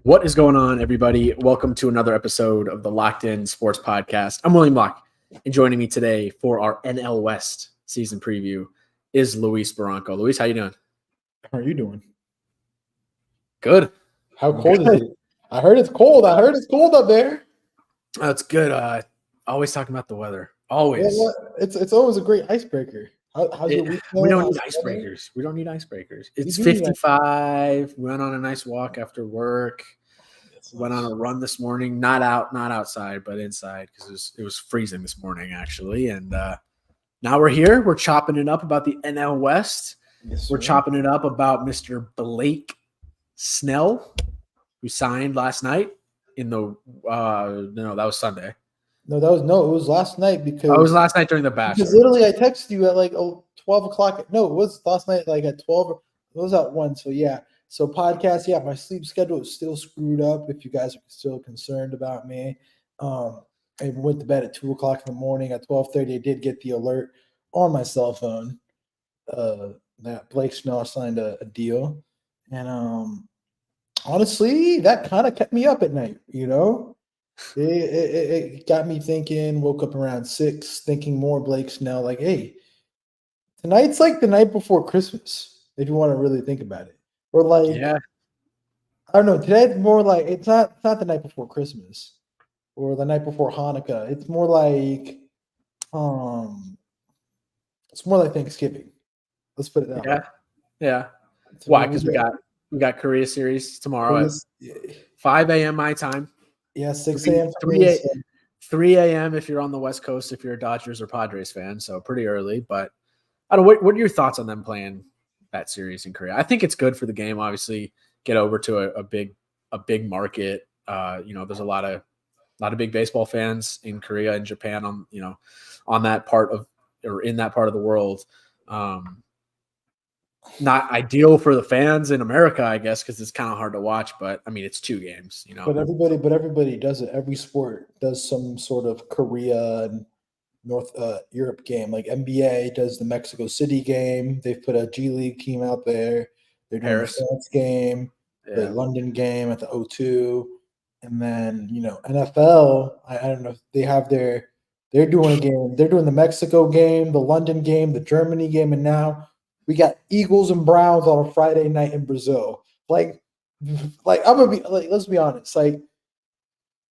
What is going on, everybody? Welcome to another episode of the Locked In Sports Podcast. I'm William Locke, and joining me today for our NL West season preview is Luis Barranco. Luis, how you doing? How are you doing? Good. How cold is it? I heard it's cold. I heard it's cold up there. That's good. Always talking about the weather. Always. Well, it's always a great icebreaker. How's your week We going? don't need How's the weather? icebreakers. We don't need icebreakers. It's do need 55. We went on a nice walk after work. That's Went on a run this morning. Not outside, but inside because it was freezing this morning actually. And now we're here. We're chopping it up about the NL West. Yes, We're sir. chopping it up about Mr. Blake Snell, who signed last night in the no, that was Sunday. No, it was last night because Oh, it was last night during the because Bachelor. literally I texted you at like 12 o'clock. No, it was last night like at 12. It was at 1. So yeah. So podcast, yeah, my sleep schedule is still screwed up if you guys are still concerned about me. I went to bed at 2 o'clock in the morning. At 12:30, I did get the alert on my cell phone that Blake Snell signed a deal. And honestly, that kind of kept me up at night, you know? It got me thinking, woke up around 6, thinking more Blake Snell, like, hey, tonight's like the night before Christmas, if you want to really think about it. Or like, Yeah. I don't know, today's more like it's not the night before Christmas or the night before Hanukkah. It's more like Thanksgiving. Let's put it that way. Yeah. So Why? Because we got Korea series tomorrow at 5 a.m. my time. Yeah, 6 a.m. 3 a.m. if you're on the West Coast, if you're a Dodgers or Padres fan, so pretty early. But I don't know. What are your thoughts on them playing that series in Korea? I think it's good for the game. Obviously, get over to a big market. There's a lot of big baseball fans in Korea and Japan on that part of or in that part of the world. Not ideal for the fans in America, I guess, because it's kind of hard to watch. But I mean, it's 2 games, But everybody does it. Every sport does some sort of Korea and North Europe game. Like NBA does the Mexico City game. They've put a G League team out there. They're doing Paris. the France game, the Yeah. London game at the O2, and then NFL. I don't know. They're doing a game. They're doing the Mexico game, the London game, the Germany game, and now we got Eagles and Browns on a Friday night in Brazil. Like I'm gonna be like, let's be honest. Like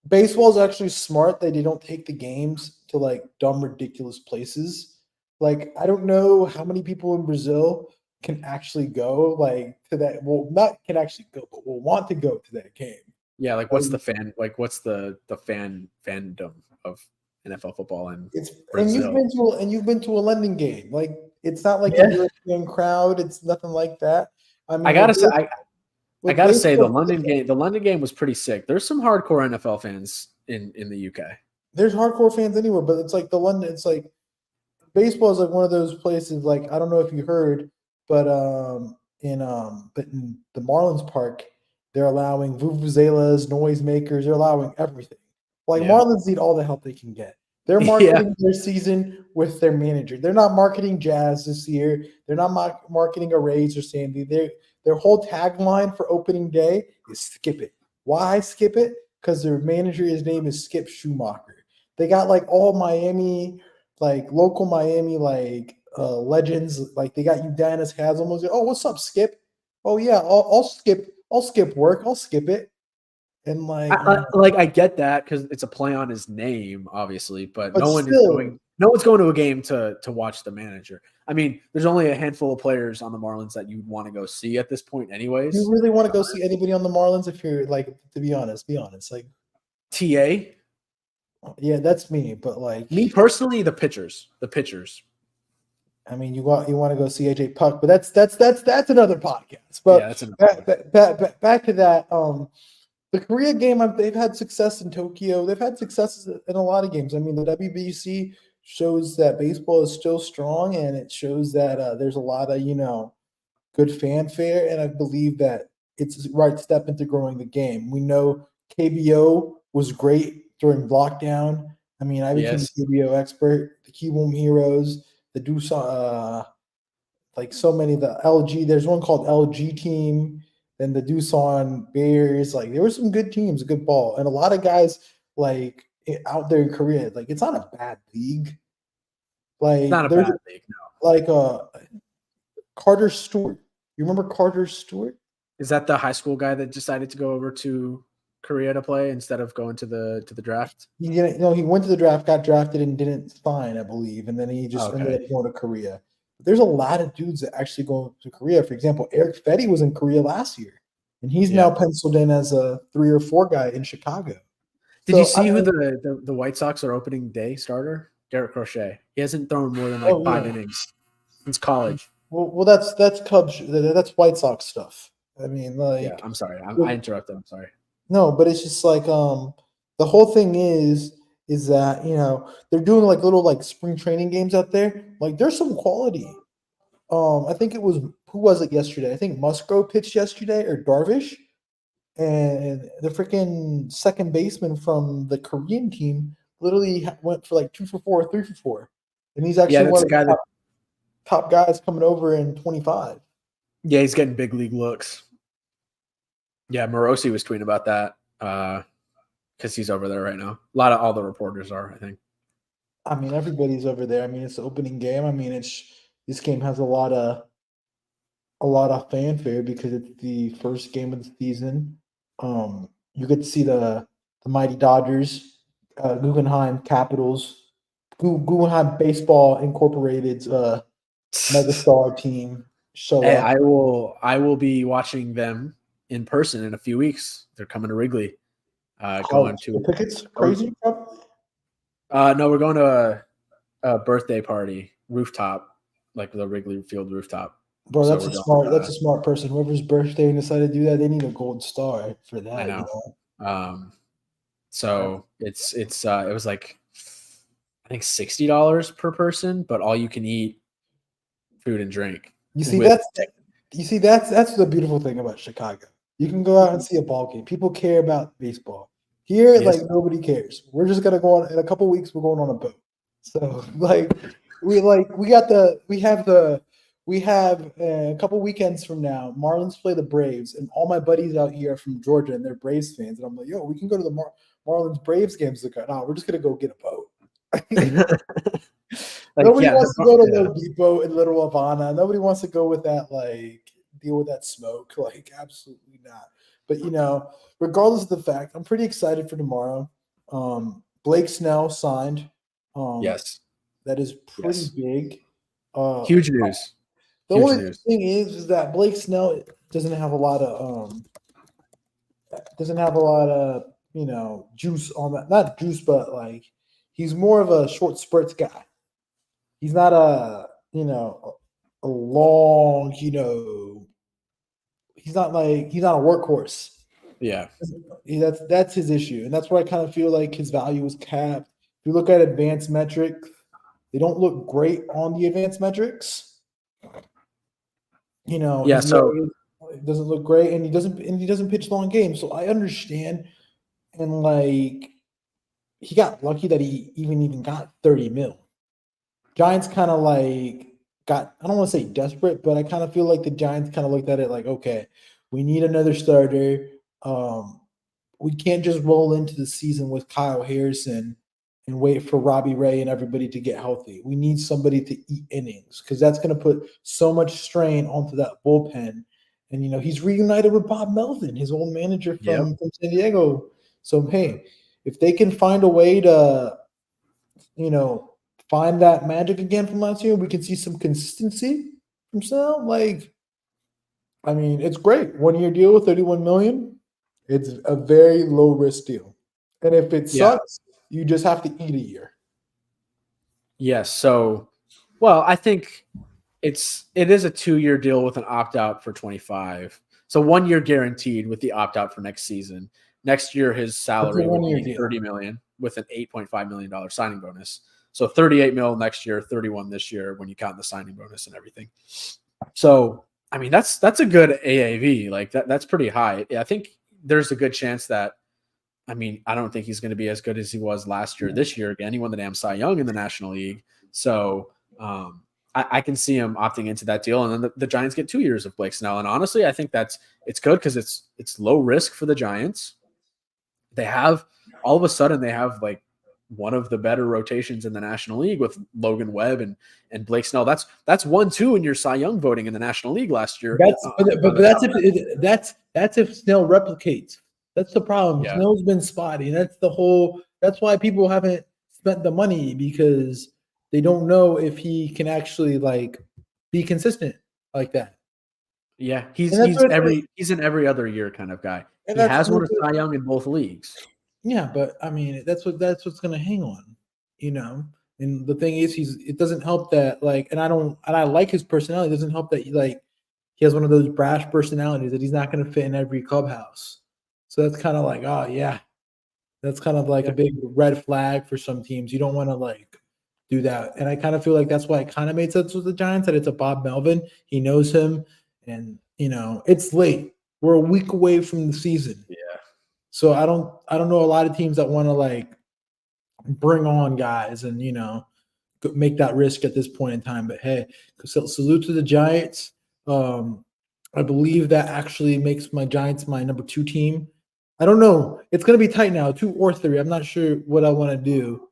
baseball is actually smart that they don't take the games to like dumb, ridiculous places. Like I don't know how many people in Brazil can actually go like to that. Well, not can actually go, but will want to go to that game. Yeah, like what's the fandom of NFL football in It's Brazil? and you've been to a London game. Like it's not like Yeah. a European crowd. It's nothing like that. I mean, I gotta say, with I gotta say the baseball- London game was pretty sick. There's some hardcore NFL fans in the UK. there's hardcore fans anywhere, but it's like the London. It's like baseball is like one of those places. Like I don't know if you heard, but in the Marlins Park, they're allowing vuvuzelas, noisemakers. They're allowing everything. Like Yeah. Marlins need all the help they can get. They're marketing their season with their manager. They're not marketing Jazz this year. They're not marketing a Rays or Sandy. Their whole tagline for opening day is skip it. Why skip it? Because their manager, his name is Skip Schumacher. They got like all Miami, like local Miami, like legends. Like they got Udonis Haslam. Oh, what's up, Skip? Oh yeah, I'll skip work. I'll skip it. And like, I get that because it's a play on his name, obviously, but But no one's going to a game to watch the manager. I mean, there's only a handful of players on the Marlins that you'd want to go see at this point, anyways. you really want to go see anybody on the Marlins if you're like, to be honest, like TA, yeah, that's me. But like me personally, the pitchers. I mean, you want to go see AJ Puck, but that's another podcast. But Yeah, that's another back to that. The Korea game, they've had success in Tokyo. They've had successes in a lot of games. I mean, the WBC shows that baseball is still strong, and it shows that there's a lot of good fanfare. And I believe that it's the right step into growing the game. We know KBO was great during lockdown. I mean, I became a KBO expert. The Kiwoom Heroes, the Doosan, like so many. The LG, there's one called LG Team. then the Doosan Bears. Like there were some good teams, good ball, and a lot of guys like out there in Korea. Like it's not a bad league. It's not Like a there's bad league. No. like Carter Stewart. You remember Carter Stewart? Is that the high school guy that decided to go over to Korea to play instead of going to the draft? He didn't. No, he went to the draft, got drafted, and didn't sign, I believe, and then he just ended Okay. up going to Korea. But there's a lot of dudes that actually go to Korea. For example, Eric Fetty was in Korea last year, and he's now Yeah. penciled in as a 3 or 4 guy in Chicago. Did you So I see who mean, the White Sox are opening day starter? Derek Crochet. He hasn't thrown more than like oh 5 yeah. innings since college. Well, that's Cubs. That's White Sox stuff. I mean, Yeah, like I'm sorry. I interrupted. I'm sorry. no, but it's just like the whole thing is that they're doing like little like spring training games out there. Like there's some quality. I think it was who was it yesterday? I think Musgrove pitched yesterday or Darvish, and the freaking second baseman from the Korean team literally went for like 2 for 4, 3 for 4, and he's Yeah, actually that's one a of the guy that. top guys coming over in 25. Yeah, he's getting big league looks. Yeah, Morosi was tweeting about that because he's over there right now. All the reporters are, I think. I mean, everybody's over there. I mean, it's the opening game. I mean, this game has a lot of fanfare because it's the first game of the season. You get to see the mighty Dodgers, Guggenheim Capitals, Guggenheim Baseball Incorporated's megastar team show Hey, up. I will be watching them in person in a few weeks. They're coming to Wrigley. Going The to tickets crazy, probably. no, we're going to a birthday party rooftop, like the Wrigley Field rooftop. Bro, So that's we're a going. smart. That's a smart person. Whoever's birthday and decided to do that, they need a gold star for I that. know. Know. So it was like I think $60 per person, but all you can eat food and drink. You see, With that's the beautiful thing about Chicago. You can go out and see a ball game. People care about baseball. Here, Yes. like nobody cares. We're just gonna go on in a couple weeks. We're going on a boat. So we have a couple weekends from now. Marlins play the Braves, and all my buddies out here are from Georgia, and they're Braves fans. And I'm like, yo, we can go to the Marlins Braves games. No, we're just gonna go get a boat. Nobody wants to go to Little Depot in Little Havana. Nobody wants to go with that, like, deal with that smoke. Like, absolutely not. But, regardless of the fact, I'm pretty excited for tomorrow. Blake Snell signed. Yes. That is pretty big. Huge news. The only thing is that Blake Snell doesn't have a lot of juice on that. Not juice, but like he's more of a short spurts guy. He's not a long, he's not a workhorse. Yeah. That's his issue. And that's where I kind of feel like his value is capped. If you look at advanced metrics, they don't look great on the advanced metrics. So it doesn't look great, and he doesn't pitch long games. So I understand. And like he got lucky that he even got 30 mil. Giants kind of like I don't want to say desperate, but I kind of feel like the Giants kind of looked at it like, okay, we need another starter. We can't just roll into the season with Kyle Harrison and wait for Robbie Ray and everybody to get healthy. We need somebody to eat innings because that's going to put so much strain onto that bullpen. And, he's reunited with Bob Melvin, his old manager from San Diego. So, hey, if they can find a way to, find that magic again from last year, we can see some consistency from Snell. It's great. 1-year deal with $31 million. It's a very low risk deal. And if it sucks, you just have to eat a year. Yes. So, well, I think it is a 2-year deal with an opt out for 25. So 1 year guaranteed with the opt out for next season. Next year, his salary would be $30 million with an $8.5 million signing bonus. So 38 mil next year, 31 this year when you count the signing bonus and everything. So, I mean, that's a good AAV. Like that's pretty high. I think there's a good chance that, I don't think he's going to be as good as he was last year. This year, again, he won the damn Cy Young in the National League. So, I can see him opting into that deal, and then the Giants get 2 years of Blake Snell. And honestly, I think it's good because it's low risk for the Giants. They have all of a sudden they have like one of the better rotations in the National League with Logan Webb and Blake Snell. That's 1-2 in your Cy Young voting in the National League last year. But that's if Snell replicates. That's the problem. Yeah. Snell's been spotty. That's why people haven't spent the money, because they don't know if he can actually like be consistent like that. Yeah, he's an every other year kind of guy. He has won a Cy Young in both leagues. Yeah, but I mean that's what's gonna hang on, you know. And the thing is, it doesn't help that like, and I like his personality. It doesn't help that he has one of those brash personalities that he's not gonna fit in every clubhouse. So that's kind of like, oh yeah, that's kind of like a big red flag for some teams. You don't want to like do that. And I kind of feel like that's why it kind of made sense with the Giants, that it's a Bob Melvin. He knows him, and it's late. We're a week away from the season. Yeah. So I don't know a lot of teams that want to like bring on guys and make that risk at this point in time. But hey, salute to the Giants. I believe that actually makes my Giants my number 2 team. I don't know. It's going to be tight now, 2 or 3. I'm not sure what I want to do,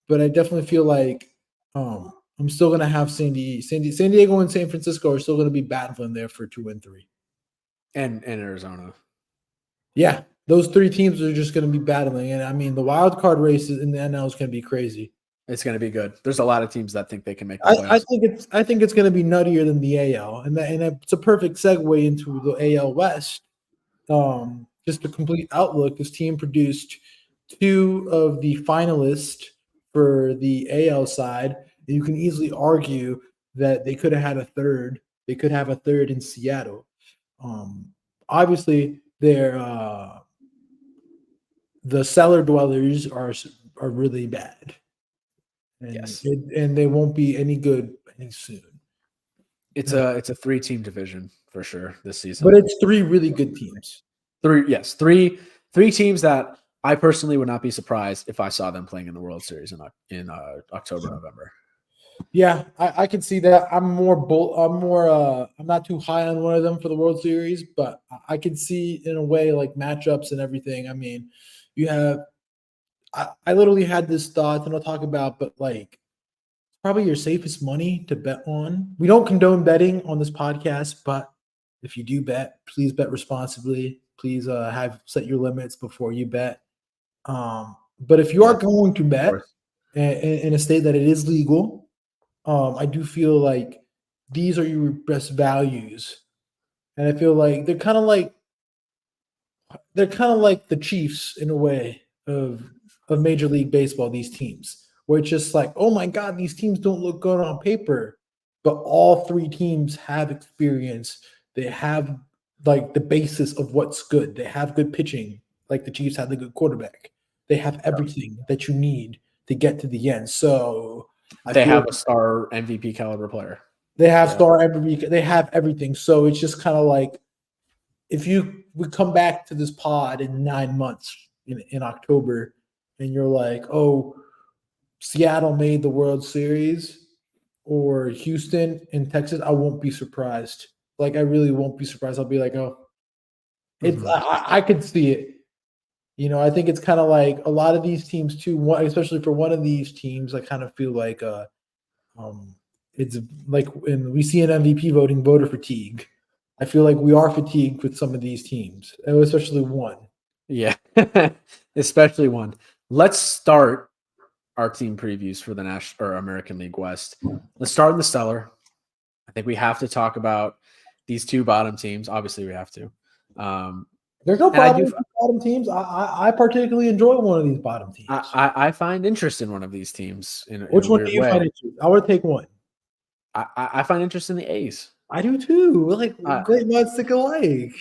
but I definitely feel like I'm still going to have San Diego and San Francisco are still going to be battling there for 2 and 3. And Arizona. Yeah, those 3 teams are just going to be battling. And I mean, the wild card race in the NL is going to be crazy. It's going to be good. There's a lot of teams that think they can make the playoffs. I think it's going to be nuttier than the AL. And it's a perfect segue into the AL West. Just a complete outlook, this team produced 2 of the finalists for the AL side. And you can easily argue that they could have had a third. They could have a third in Seattle. Obviously, the cellar dwellers are really bad. And, yes. And they won't be any good any soon. It's a 3-team division for sure this season. But it's 3 really good teams. 3 teams that I personally would not be surprised if I saw them playing in the World Series in October, November. Yeah, I can see that. I'm not too high on one of them for the World Series, but I can see in a way like matchups and everything. I mean, you have I literally had this thought that I'll talk about, but like probably your safest money to bet on. We don't condone betting on this podcast, but if you do bet, please bet responsibly. Please set your limits before you bet. But if you are going to bet in a state that it is legal, I do feel like these are your best values. And I feel like they're kind of like the Chiefs in a way of Major League Baseball, these teams, where it's just like, oh my God, these teams don't look good on paper, but all 3 teams have experience. They have like the basis of what's good. They have good pitching, like the Chiefs had the good quarterback. They have everything that you need to get to the end. So they have a star MVP caliber player. They have star MVP. They have everything. So it's just kind of like, if you would come back to this pod in 9 months in October, and you're like, oh, Seattle made the World Series, or Houston and Texas, I won't be surprised. Like, I really won't be surprised. I'll be like, oh, it's I could see it. I think it's kind of like a lot of these teams too, especially for one of these teams, I kind of feel like it's like when we see an MVP voter fatigue. I feel like we are fatigued with some of these teams, especially one. Yeah, especially one. Let's start our team previews for the National or American League West. Let's start in the cellar. I think we have to talk about these 2 bottom teams. Obviously, we have to. There's no problem with bottom teams. I particularly enjoy one of these bottom teams. I find interest in one of these teams. Which one do you find interest? I want to take one. I find interest in the A's. I do too. We're like great minds think alike.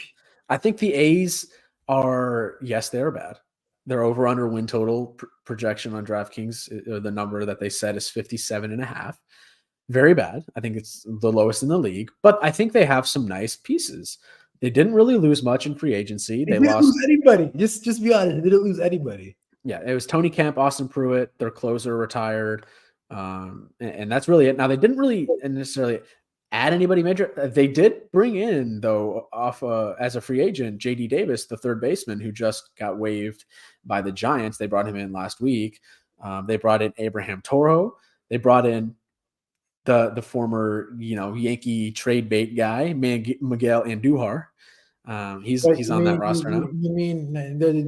I think the A's are, yes, they're bad. Their over-under win total projection on DraftKings, the number that they set is 57.5. Very bad. I think it's the lowest in the league, but I think they have some nice pieces. They didn't really lose much in free agency. They didn't lose anybody. Just be honest. They didn't lose anybody. Yeah, it was Tony Kemp, Austin Pruitt, their closer retired. And that's really it. Now they didn't really necessarily add anybody major. They did bring in though off as a free agent JD Davis, the third baseman who just got waived by the Giants. They brought him in last week. They brought in Abraham Toro. They brought in the former Yankee trade bait guy Miguel Andujar. He's on that roster now. You mean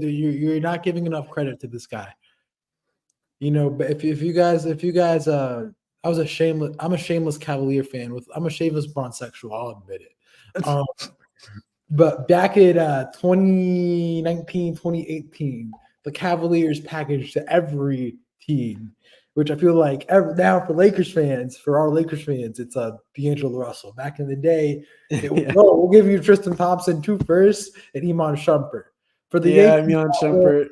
you're not giving enough credit to this guy? But if you guys, I'm a shameless Cavalier fan I'm a shameless bronzexual. I'll admit it. But back in 2019, 2018, the Cavaliers packaged to every team, which I feel like now for our Lakers fans, it's D'Angelo Russell. Back in the day, it was, we'll give you Tristan Thompson 2 firsts and Iman Shumpert. For the Yankees, Iman Shumpert.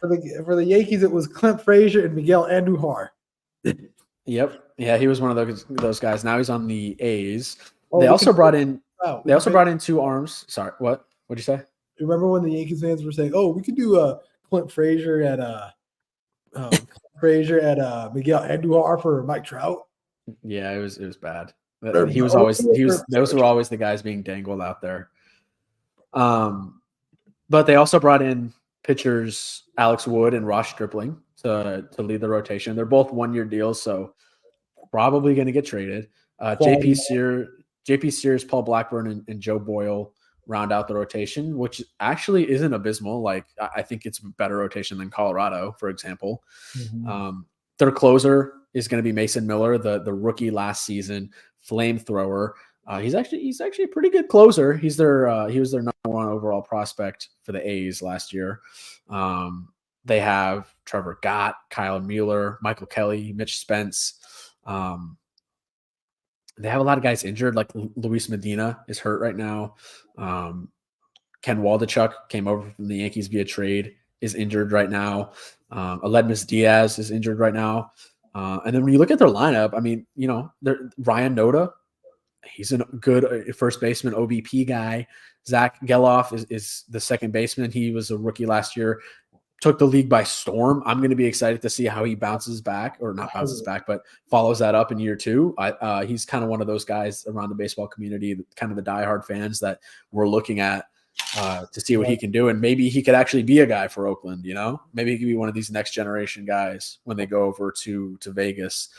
For the Yankees, it was Clint Frazier and Miguel Andujar. Yep. Yeah, he was one of those guys. Now he's on the A's. They also brought in 2 arms. Sorry, what? What'd you say? Remember when the Yankees fans were saying, "Oh, we could do Clint Frazier at Miguel Andujar for Mike Trout"? Yeah, it was bad. Those were always the guys being dangled out there. But they also brought in pitchers Alex Wood and Ross Stripling to lead the rotation. They're both 1-year deals, so probably going to get traded. JP Sears, Paul Blackburn, and Joe Boyle round out the rotation, which actually isn't abysmal. Like I think it's a better rotation than Colorado, for example. Mm-hmm. Their closer is going to be Mason Miller, the rookie last season flamethrower. He's actually a pretty good closer. He was their number 1 overall prospect for the A's last year. They have Trevor Gott, Kyle Mueller, Michael Kelly, Mitch Spence. They have a lot of guys injured, like Luis Medina is hurt right now. Ken Waldichuk came over from the Yankees via trade, is injured right now. Aledmus Diaz is injured right now. And then when you look at their lineup, I mean, Ryan Noda, he's a good first baseman, OBP guy. Zach Geloff is the second baseman. He was a rookie last year, took the league by storm. I'm going to be excited to see how he bounces back, or not bounces back, but follows that up in year 2. He's kind of one of those guys around the baseball community, kind of the diehard fans that we're looking at to see what he can do. And maybe he could actually be a guy for Oakland, maybe he could be one of these next generation guys when they go over to Vegas.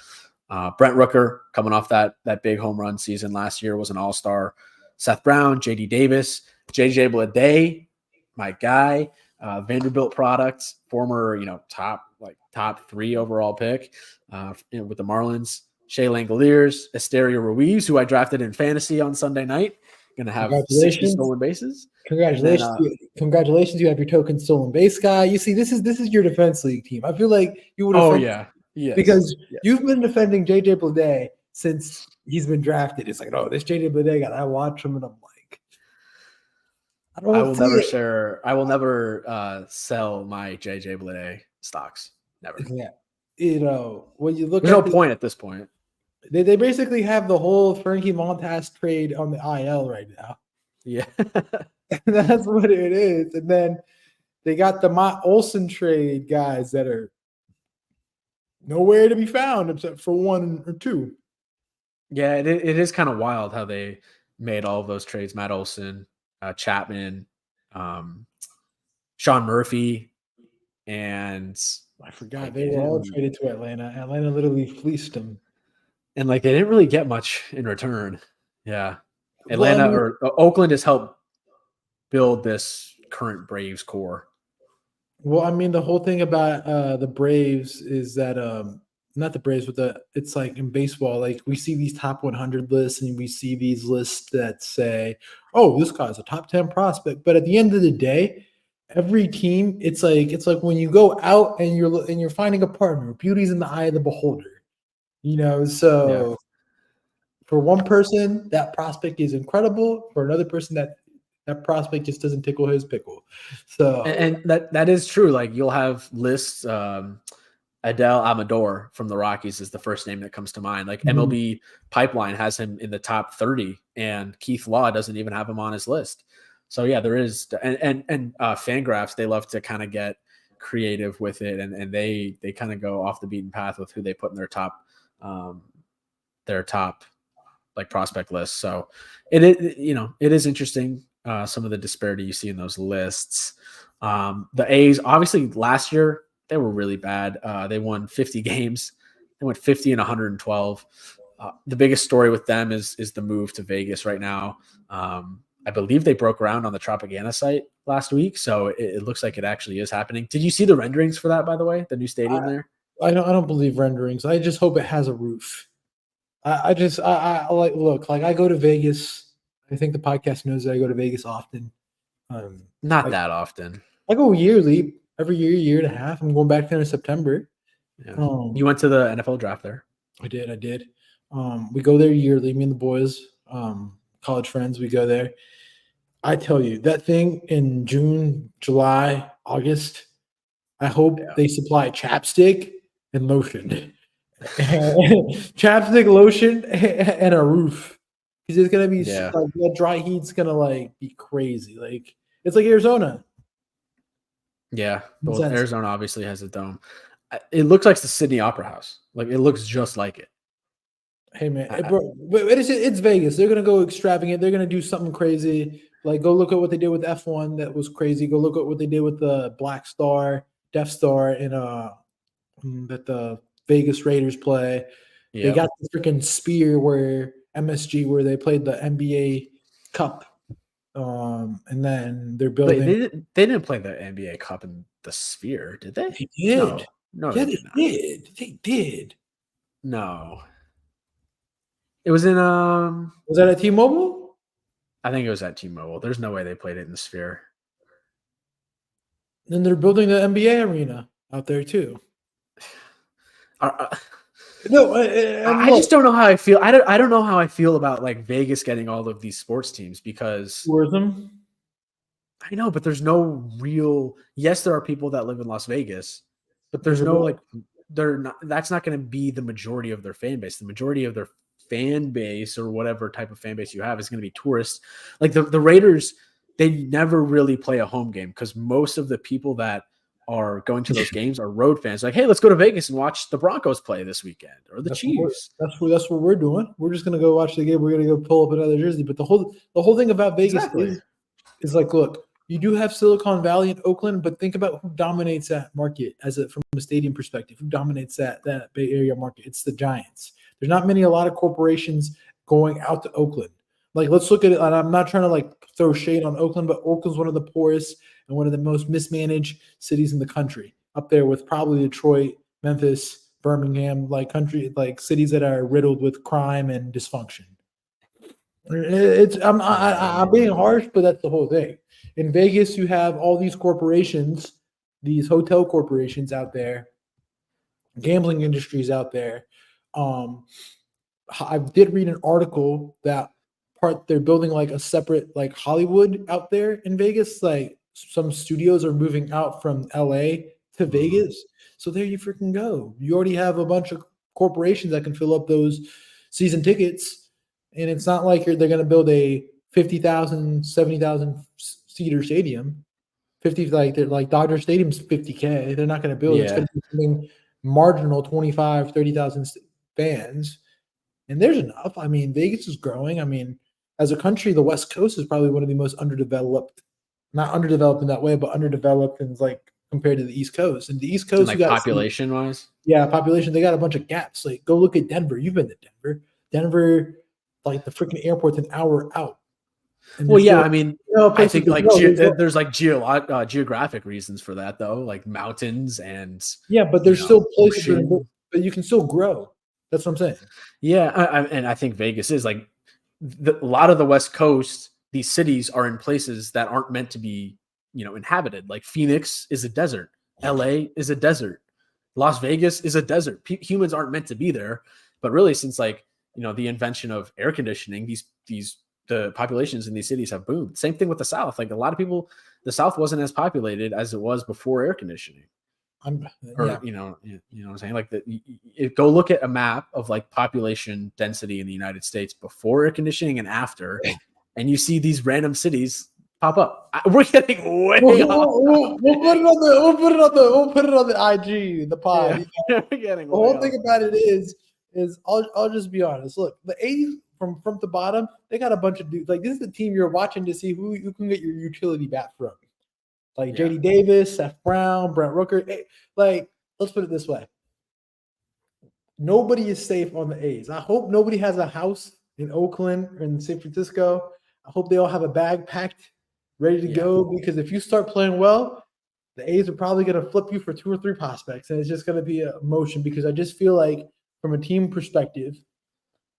Brent Rooker, coming off that big home run season last year, was an all-star. Seth Brown, JD Davis, JJ Bleday, my guy, Vanderbilt product, former, top 3 overall pick with the Marlins. Shea Langoliers, Esterio Ruiz, who I drafted in fantasy on Sunday night, going to have 60 stolen bases. Congratulations! You have your token stolen base guy. You see, this is your defense league team. I feel like you would have. Oh yeah. Yes. Because you've been defending JJ Bleday since he's been drafted. It's like, this JJ Bleday guy, I watch him and I'm like, I will never sell my JJ Bleday stocks. Never. Yeah. When you look there's no point at this point. They basically have the whole Frankie Montas trade on the IL right now. Yeah. And that's what it is. And then they got the Matt Olson trade guys that are nowhere to be found except for 1 or 2. Yeah, it is kind of wild how they made all of those trades. Matt Olson, Chapman, Sean Murphy, and I forgot they were all traded to Atlanta. Atlanta literally fleeced them. And they didn't really get much in return. Yeah. Or Oakland has helped build this current Braves core. Well, I mean, the whole thing about the Braves is that not the Braves, but it's like in baseball, like we see these top 100 lists and we see these lists that say, "Oh, this guy's a top 10 prospect." But at the end of the day, every team, it's like when you go out and you're finding a partner, beauty's in the eye of the beholder. So for one person, that prospect is incredible. For another person, that prospect just doesn't tickle his pickle. So and that is true. Like you'll have lists. Adele Amador from the Rockies is the first name that comes to mind. Like MLB Pipeline has him in the top 30, and Keith Law doesn't even have him on his list. So yeah, there is, and Fangraphs, they love to kind of get creative with it, and they kind of go off the beaten path with who they put in their top their top like prospect list. So it is interesting, some of the disparity you see in those lists. The A's, obviously last year they were really bad. They won 50 games. They went 50 and 112. The biggest story with them is the move to Vegas right now. I believe they broke ground on the Tropicana site last week, so it looks like it actually is happening. Did you see the renderings for that, by the way? The new stadium there? I don't believe renderings. I just hope it has a roof. I like look, like I go to Vegas. I think the podcast knows that I go to Vegas often. Not that often. I go yearly, every year and a half. I'm going back there in September. Yeah. You went to the NFL draft there? I did. We go there yearly, me and the boys, college friends, we go there. I tell you, that thing in June, July, August, I hope they supply chapstick and lotion. Chapstick, lotion, and a roof. Because it's gonna be like that dry heat's gonna like be crazy. Like it's like Arizona. Yeah, well, Arizona obviously has a dome. It looks like the Sydney Opera House. Like it looks just like it. Hey man, bro, it's Vegas. They're gonna go extravagant. They're gonna do something crazy. Like go look at what they did with F1. That was crazy. Go look at what they did with the Black Star, Death Star, and that the Vegas Raiders play. Yep. They got the freaking Sphere where MSG where they played the NBA Cup. And then they're building. Wait, they didn't play the NBA Cup in the Sphere, did they? They did. No, yeah, they did. They did. No. It was in Was that at T-Mobile? I think it was at T-Mobile. There's no way they played it in the Sphere. Then they're building the NBA arena out there too. No, I just don't know how I feel. I don't know how I feel about like Vegas getting all of these sports teams because tourism. I know, but there's no real. Yes, there are people that live in Las Vegas, but there's no like. They're not. That's not going to be the majority of their fan base. The majority of their fan base or whatever type of fan base you have is going to be tourists. Like the Raiders, they never really play a home game because most of the people that are going to those games are road fans. Like, hey, let's go to Vegas and watch the Broncos play this weekend or the Chiefs. That's what we're doing. We're just gonna go watch the game. We're gonna go pull up another jersey. But the whole thing about Vegas is like, look, you do have Silicon Valley and Oakland, but think about who dominates that market from a stadium perspective. Who dominates that Bay Area market? It's the Giants. There's not a lot of corporations going out to Oakland. Like, let's look at it. And I'm not trying to like throw shade on Oakland, but Oakland's one of the poorest and one of the most mismanaged cities in the country, up there with probably Detroit, Memphis, Birmingham, like cities that are riddled with crime and dysfunction. I'm being harsh, but that's the whole thing. In Vegas, you have all these corporations, these hotel corporations out there, gambling industries out there. I did read an article that they're building like a separate like Hollywood out there in Vegas. Like some studios are moving out from LA to Vegas. So there you freaking go. You already have a bunch of corporations that can fill up those season tickets. And it's not like they're going to build a 50,000, 70,000 seater stadium. Like Dodger Stadium's 50K. They're not going to build. It's going to be something marginal, 25, 30,000 fans. And there's enough. I mean, Vegas is growing. I mean, as a country, the West Coast is probably one of the most underdeveloped. Not underdeveloped in that way, but underdeveloped in like compared to the East Coast. And the East Coast, like population wise, population, they got a bunch of gaps. Like go look at Denver. You've been to Denver. Denver, like the freaking airport's an hour out. Well, yeah, I mean, I think like there's like geographic reasons for that though, like mountains and but there's still places, but you can still grow. That's what I'm saying. Yeah, and I think Vegas is like a lot of the West Coast. These cities are in places that aren't meant to be, inhabited. Like Phoenix is a desert. LA is a desert. Las Vegas is a desert. Humans aren't meant to be there. But really, since like, the invention of air conditioning, the populations in these cities have boomed. Same thing with the South. Like a lot of people, the South wasn't as populated as it was before air conditioning. You know what I'm saying? Like go look at a map of like population density in the United States before air conditioning and after. And you see these random cities pop up. We're getting way off. We'll put it on the IG, the pod. Yeah, we're getting the whole thing about it is is I'll just be honest. Look, the A's from the bottom, they got a bunch of dudes. Like this is the team you're watching to see who you can get your utility bat from. Like Yeah. JD Davis, Seth Brown, Brent Rooker. Like, let's put it this way. Nobody is safe on the A's. I hope nobody has a house in Oakland or in San Francisco. I hope they all have a bag packed, ready to go. Because if you start playing well, the A's are probably going to flip you for 2 or 3 prospects, and it's just going to be a motion. Because I just feel like, from a team perspective,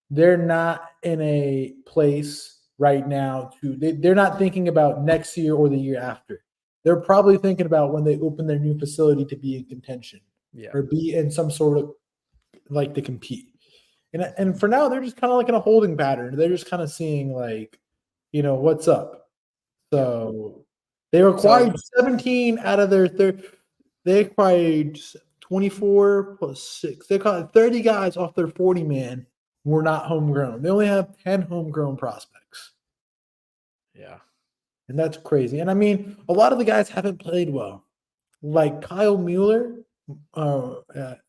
they're not in a place right now they're not thinking about next year or the year after. They're probably thinking about when they open their new facility to be in contention or be in some sort of like to compete. And for now, they're just kind of like in a holding pattern. They're just kind of seeing like, what's up. So they acquired 17 out of their they acquired 24 plus 6. They caught 30 guys off their 40 man were not homegrown. They only have 10 homegrown prospects. Yeah. And that's crazy. And I mean, a lot of the guys haven't played well. Like Kyle Mueller,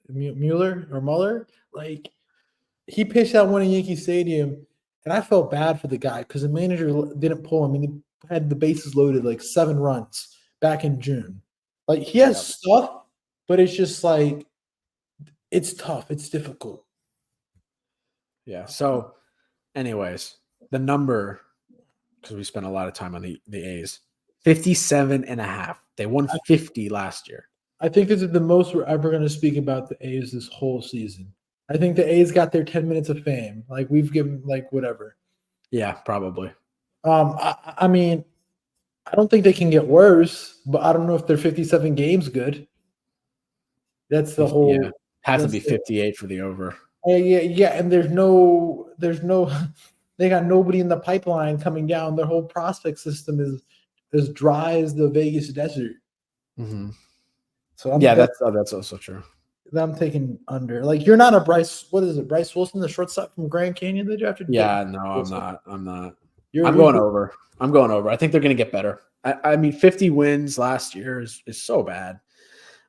Mueller, like he pitched that one in Yankee Stadium, and I felt bad for the guy because the manager didn't pull him. He had the bases loaded like 7 runs back in June. Like he has stuff, but it's just like it's tough. It's difficult. Yeah. So, anyways, the number, because we spent a lot of time on the A's, 57.5. They won 50 last year. I think this is the most we're ever going to speak about the A's this whole season. I think the A's got their 10 minutes of fame. Like we've given like whatever. Yeah, probably. I mean, I don't think they can get worse, but I don't know if they're 57 games good. That's the whole. Yeah, have to be 58 for the over. Yeah, and there's no, they got nobody in the pipeline coming down. Their whole prospect system is as dry as the Vegas desert. Mm-hmm. So that's also true. I'm taking under. Like you're not a Bryce. What is it? Bryce Wilson, the shortstop from Grand Canyon they drafted. Yeah, no, I'm not. I'm going over. I'm going over. I think they're going to get better. I mean, 50 wins last year is so bad.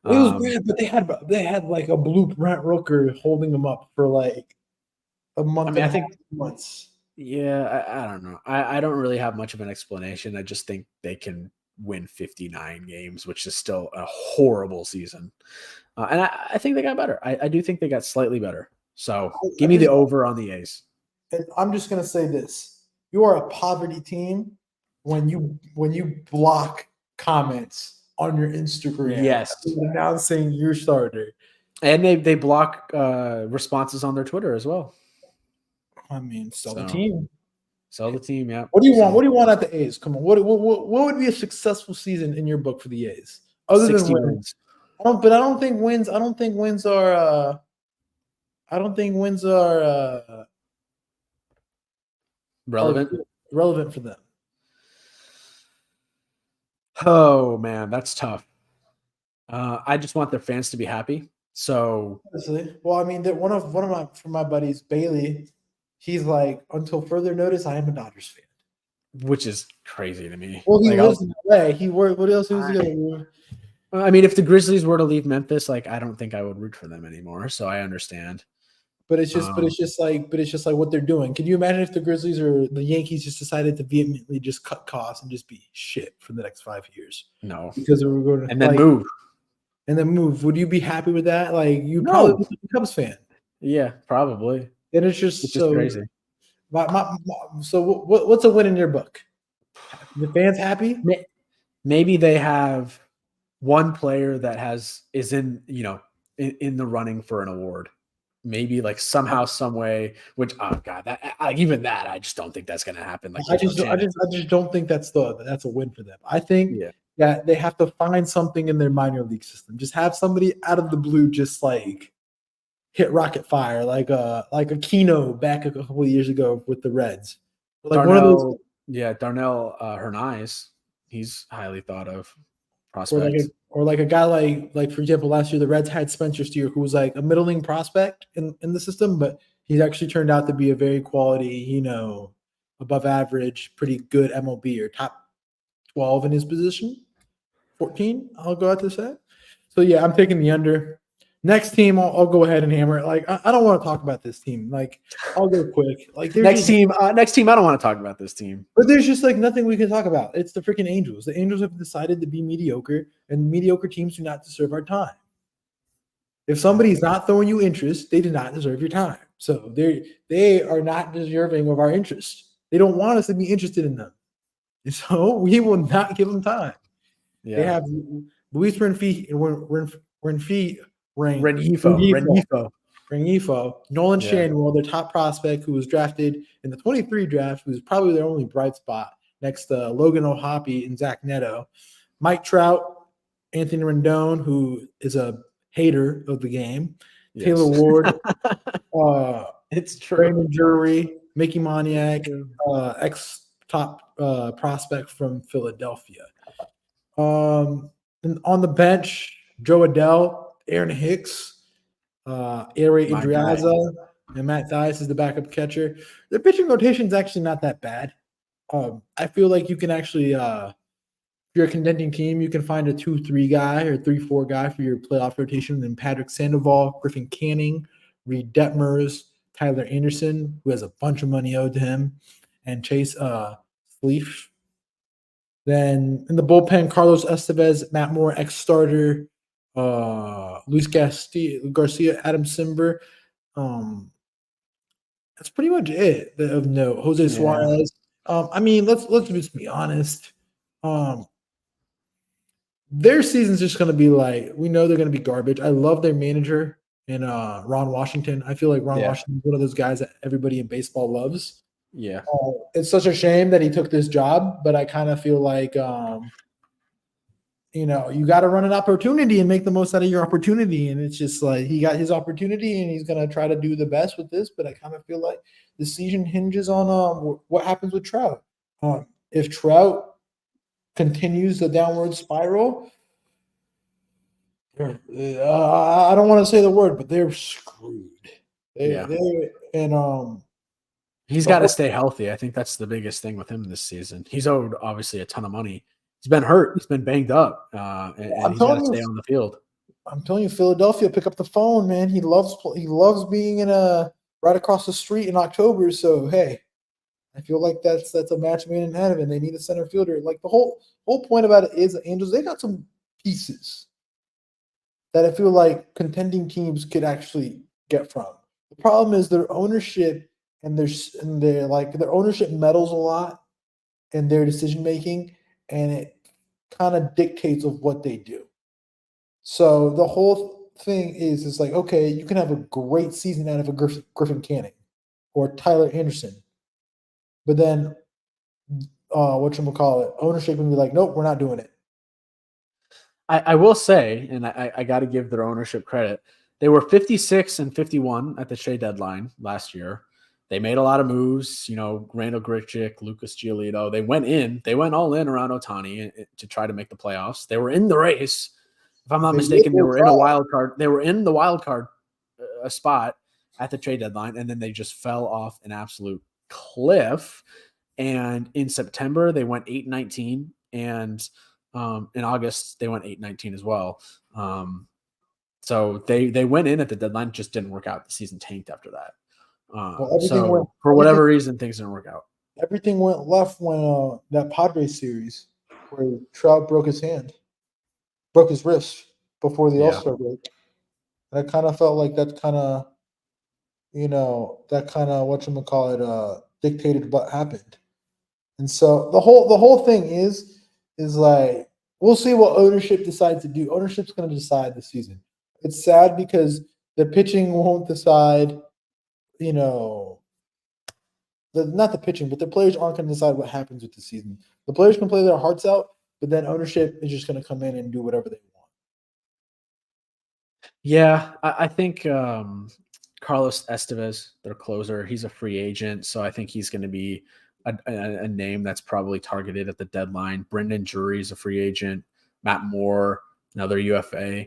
It was bad, but they had like a blue Brent Rooker holding them up for like a month. I mean, I think months. Yeah, I don't know. I don't really have much of an explanation. I just think they can win 59 games, which is still a horrible season. And I think they got better. I do think they got slightly better. So give me the over on the A's. And I'm just gonna say this: you are a poverty team when you block comments on your Instagram. Yes, announcing your starter, and they block responses on their Twitter as well. I mean, sell the team. Sell the team, yeah. What do you want? What do you want at the A's? Come on. What would be a successful season in your book for the A's? Other than wins. I don't think wins are relevant for them. Oh man, that's tough. I just want their fans to be happy. So honestly, well, I mean, one of my buddies, Bailey, he's like, until further notice, I am a Dodgers fan, which is crazy to me. Well, he lives in LA. What else is he gonna do? I mean, if the Grizzlies were to leave Memphis, like I don't think I would root for them anymore. So I understand. But it's just like what they're doing. Can you imagine if the Grizzlies or the Yankees just decided to vehemently just cut costs and just be shit for the next 5 years? No, because we're going to and then move. And then move. Would you be happy with that? Like you probably be a Cubs fan. Yeah, probably. And it's just crazy. So what's a win in your book? The fans happy? Maybe they have one player that is in the running for an award. Maybe like somehow, some way. Which even that I just don't think that's going to happen. Like I just don't think that's a win for them. I think that they have to find something in their minor league system. Just have somebody out of the blue, just like hit rocket fire, like a Keno back a couple of years ago with the Reds. Like Darnell, one of those. Yeah, Darnell Hernaiz. He's highly thought of prospect. Or like a guy like for example, last year the Reds had Spencer Steer, who was like a middling prospect in the system, but he's actually turned out to be a very quality, above average, pretty good MLB or top 12 in his position. 14, I'll go out to say. So yeah, I'm taking the under. Next team, I'll go ahead and hammer it. Like I don't want to talk about this team. Like I'll go quick. Like Next team. Next team. I don't want to talk about this team. but there's just like nothing we can talk about. It's the freaking Angels. The Angels have decided to be mediocre, and mediocre teams do not deserve our time. If somebody's not throwing you interest, they do not deserve your time. So they are not deserving of our interest. They don't want us to be interested in them. And so we will not give them time. Yeah. They have Luis Rengifo, Nolan Schanuel, their top prospect, who was drafted in the 23 draft, who's probably their only bright spot next to Logan O'Hoppe and Zach Neto. Mike Trout, Anthony Rendon, who is a hater of the game. Yes. Taylor Ward, it's true. Raymond Drury, Mickey Moniak, ex-top prospect from Philadelphia. And on the bench, Joe Adell, Aaron Hicks, Ari Adriaza, and Matt Thaiss is the backup catcher. Their pitching rotation is actually not that bad. I feel like you can actually if you're a contending team, you can find a 2-3 guy or 3-4 guy for your playoff rotation. Then Patrick Sandoval, Griffin Canning, Reed Detmers, Tyler Anderson, who has a bunch of money owed to him, and Chase Leaf. Then in the bullpen, Carlos Estevez, Matt Moore, ex-starter, Luis Garcia, Adam Simber. That's pretty much it of note. Jose Suarez. I mean, let's just be honest. Their season's just going to be like, we know they're going to be garbage. I love their manager and Ron Washington. I feel like Ron Washington is one of those guys that everybody in baseball loves. Yeah. It's such a shame that he took this job, but I kind of feel like, you got to run an opportunity and make the most out of your opportunity. And it's just like he got his opportunity and he's going to try to do the best with this. But I kind of feel like the season hinges on what happens with Trout. If Trout continues the downward spiral, I don't want to say the word, but they're screwed. He's got to stay healthy. I think that's the biggest thing with him this season. He's owed obviously a ton of money. He's been hurt. He's been banged up, and he's got to stay on the field. I'm telling you, Philadelphia, pick up the phone, man. He loves being in right across the street in October. So hey, I feel like that's a match made in heaven. They need a center fielder. Like the whole point about it is the Angels, they got some pieces that I feel like contending teams could actually get from. The problem is their ownership and their ownership meddles a lot in their decision making, and it kind of dictates of what they do. So the whole thing is like, okay, you can have a great season out of a Griffin Canning or Tyler Anderson. But then, ownership can be like, nope, we're not doing it. I will say, and I got to give their ownership credit, they were 56 and 51 at the trade deadline last year. They made a lot of moves, Randall Grichuk, Lucas Giolito. They went all in around Ohtani to try to make the playoffs. They were in the race. If I'm not mistaken, they were in a wild card. They were in the wild card spot at the trade deadline, and then they just fell off an absolute cliff. And in September, they went 8-19, and in August, they went 8-19 as well. So they went in at the deadline, just didn't work out. The season tanked after that. For whatever reason, things didn't work out. Everything went left when that Padres series where Trout broke his wrist before the All-Star break. And I kind of felt like that kind of dictated what happened. And so the whole thing is like, we'll see what ownership decides to do. Ownership's going to decide the season. It's sad because the pitching won't decide, not the pitching, but the players aren't going to decide what happens with the season. The players can play their hearts out, but then ownership is just going to come in and do whatever they want. Yeah, I think Carlos Estevez, their closer, he's a free agent, so I think he's going to be a name that's probably targeted at the deadline. Brendan Drury is a free agent. Matt Moore, another UFA.